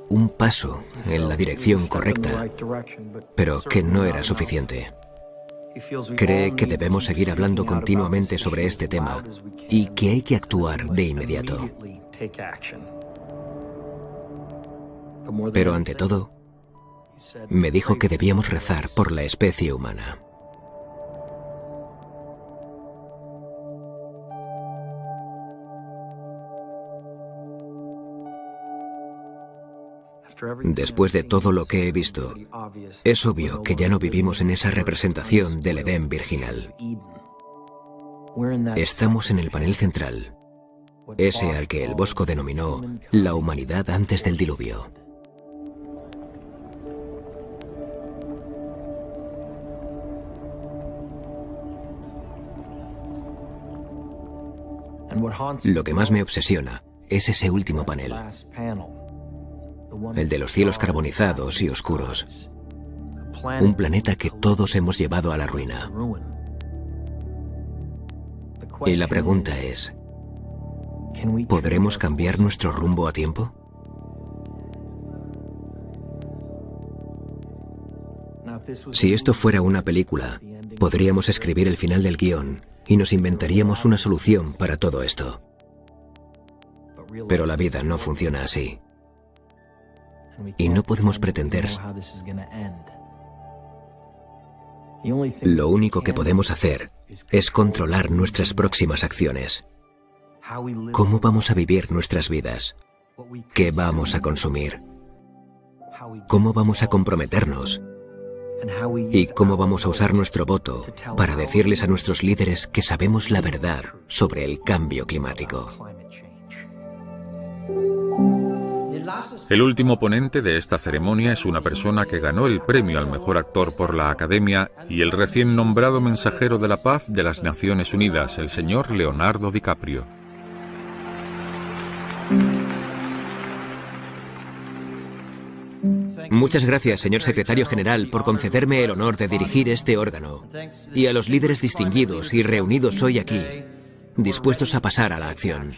un paso en la dirección correcta, pero que no era suficiente. Cree que debemos seguir hablando continuamente sobre este tema y que hay que actuar de inmediato. Pero ante todo, me dijo que debíamos rezar por la especie humana. Después de todo lo que he visto, es obvio que ya no vivimos en esa representación del Edén virginal. Estamos en el panel central, ese al que el Bosco denominó la humanidad antes del diluvio. Lo que más me obsesiona es ese último panel, el de los cielos carbonizados y oscuros. Un planeta que todos hemos llevado a la ruina. Y la pregunta es, ¿podremos cambiar nuestro rumbo a tiempo? Si esto fuera una película, podríamos escribir el final del guión y nos inventaríamos una solución para todo esto. Pero la vida no funciona así. Y no podemos pretender. Lo único que podemos hacer es controlar nuestras próximas acciones. ¿Cómo vamos a vivir nuestras vidas? ¿Qué vamos a consumir? ¿Cómo vamos a comprometernos? ¿Y cómo vamos a usar nuestro voto para decirles a nuestros líderes que sabemos la verdad sobre el cambio climático? El último ponente de esta ceremonia es una persona que ganó el premio al mejor actor por la Academia y el recién nombrado mensajero de la paz de las Naciones Unidas, el señor Leonardo DiCaprio. Muchas gracias, señor secretario general, por concederme el honor de dirigir este órgano, y a los líderes distinguidos y reunidos hoy aquí, dispuestos a pasar a la acción.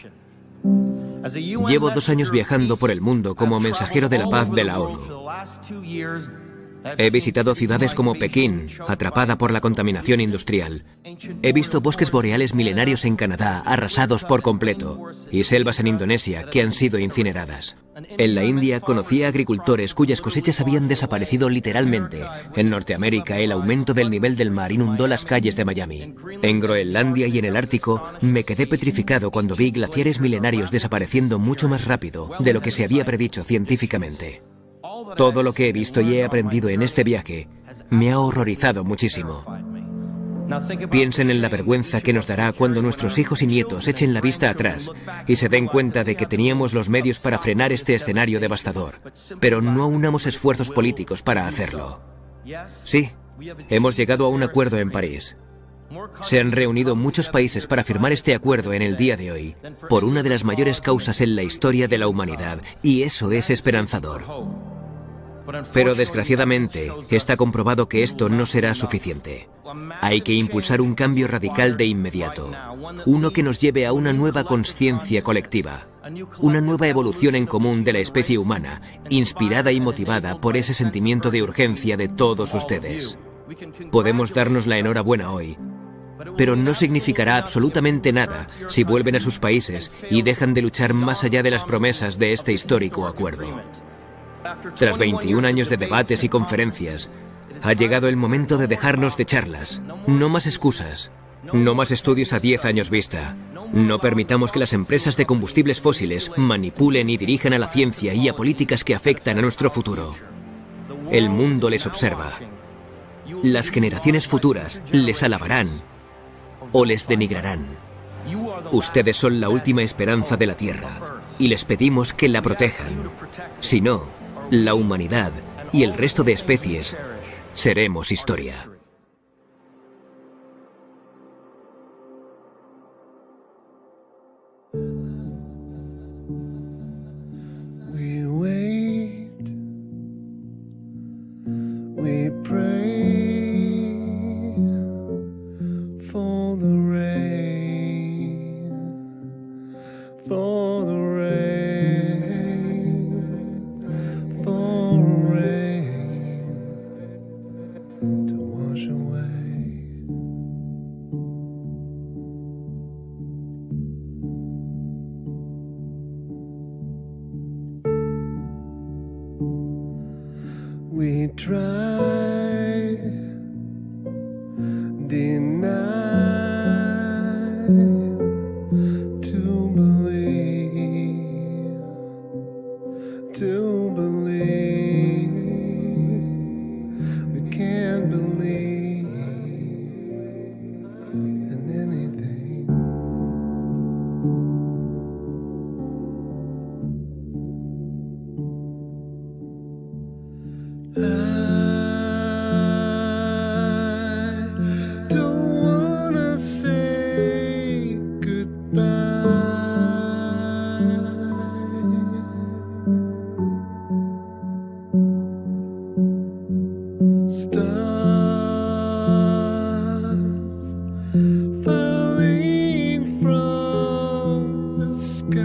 Llevo 2 años viajando por el mundo como mensajero de la paz de la ONU. He visitado ciudades como Pekín, atrapada por la contaminación industrial. He visto bosques boreales milenarios en Canadá, arrasados por completo, y selvas en Indonesia que han sido incineradas. En la India conocí a agricultores cuyas cosechas habían desaparecido literalmente. En Norteamérica, el aumento del nivel del mar inundó las calles de Miami. En Groenlandia y en el Ártico, me quedé petrificado cuando vi glaciares milenarios desapareciendo mucho más rápido de lo que se había predicho científicamente. Todo lo que he visto y he aprendido en este viaje me ha horrorizado muchísimo. Piensen en la vergüenza que nos dará cuando nuestros hijos y nietos echen la vista atrás y se den cuenta de que teníamos los medios para frenar este escenario devastador, pero no aunamos esfuerzos políticos para hacerlo. Sí, hemos llegado a un acuerdo en París. Se han reunido muchos países para firmar este acuerdo en el día de hoy, por una de las mayores causas en la historia de la humanidad, y eso es esperanzador. Pero desgraciadamente, está comprobado que esto no será suficiente. Hay que impulsar un cambio radical de inmediato, uno que nos lleve a una nueva conciencia colectiva, una nueva evolución en común de la especie humana, inspirada y motivada por ese sentimiento de urgencia de todos ustedes. Podemos darnos la enhorabuena hoy, pero no significará absolutamente nada si vuelven a sus países y dejan de luchar más allá de las promesas de este histórico acuerdo. Tras 21 años de debates y conferencias, ha llegado el momento de dejarnos de charlas. No más excusas, no más estudios a 10 años vista. No permitamos que las empresas de combustibles fósiles manipulen y dirijan a la ciencia y a políticas que afectan a nuestro futuro. El mundo les observa. Las generaciones futuras les alabarán o les denigrarán. Ustedes son la última esperanza de la Tierra y les pedimos que la protejan. Si no, la humanidad y el resto de especies seremos historia. We wait, we pray for the rain, for the rain, for rain to wash away. We try, deny, to believe, we can't believe in anything. I don't wanna say goodbye. Stars falling from the sky.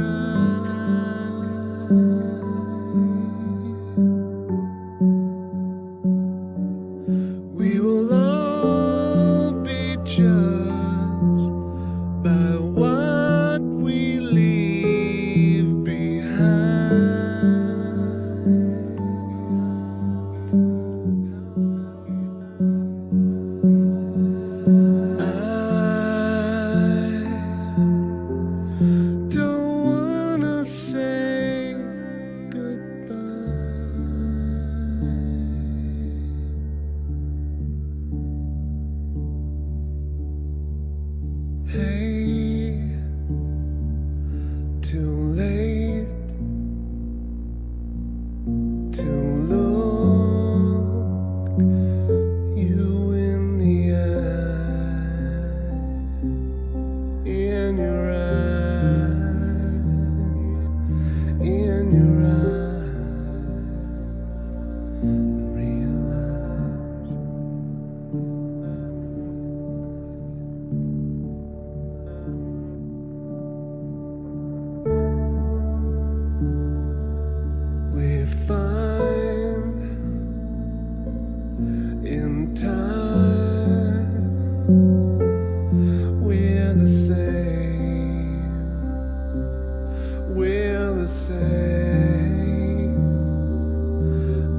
say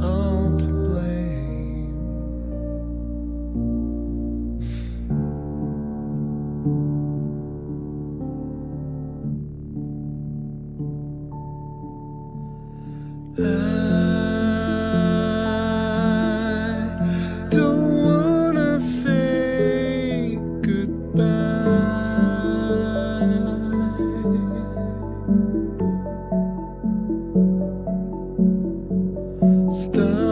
all to blame. I don't wanna say goodbye. Stop.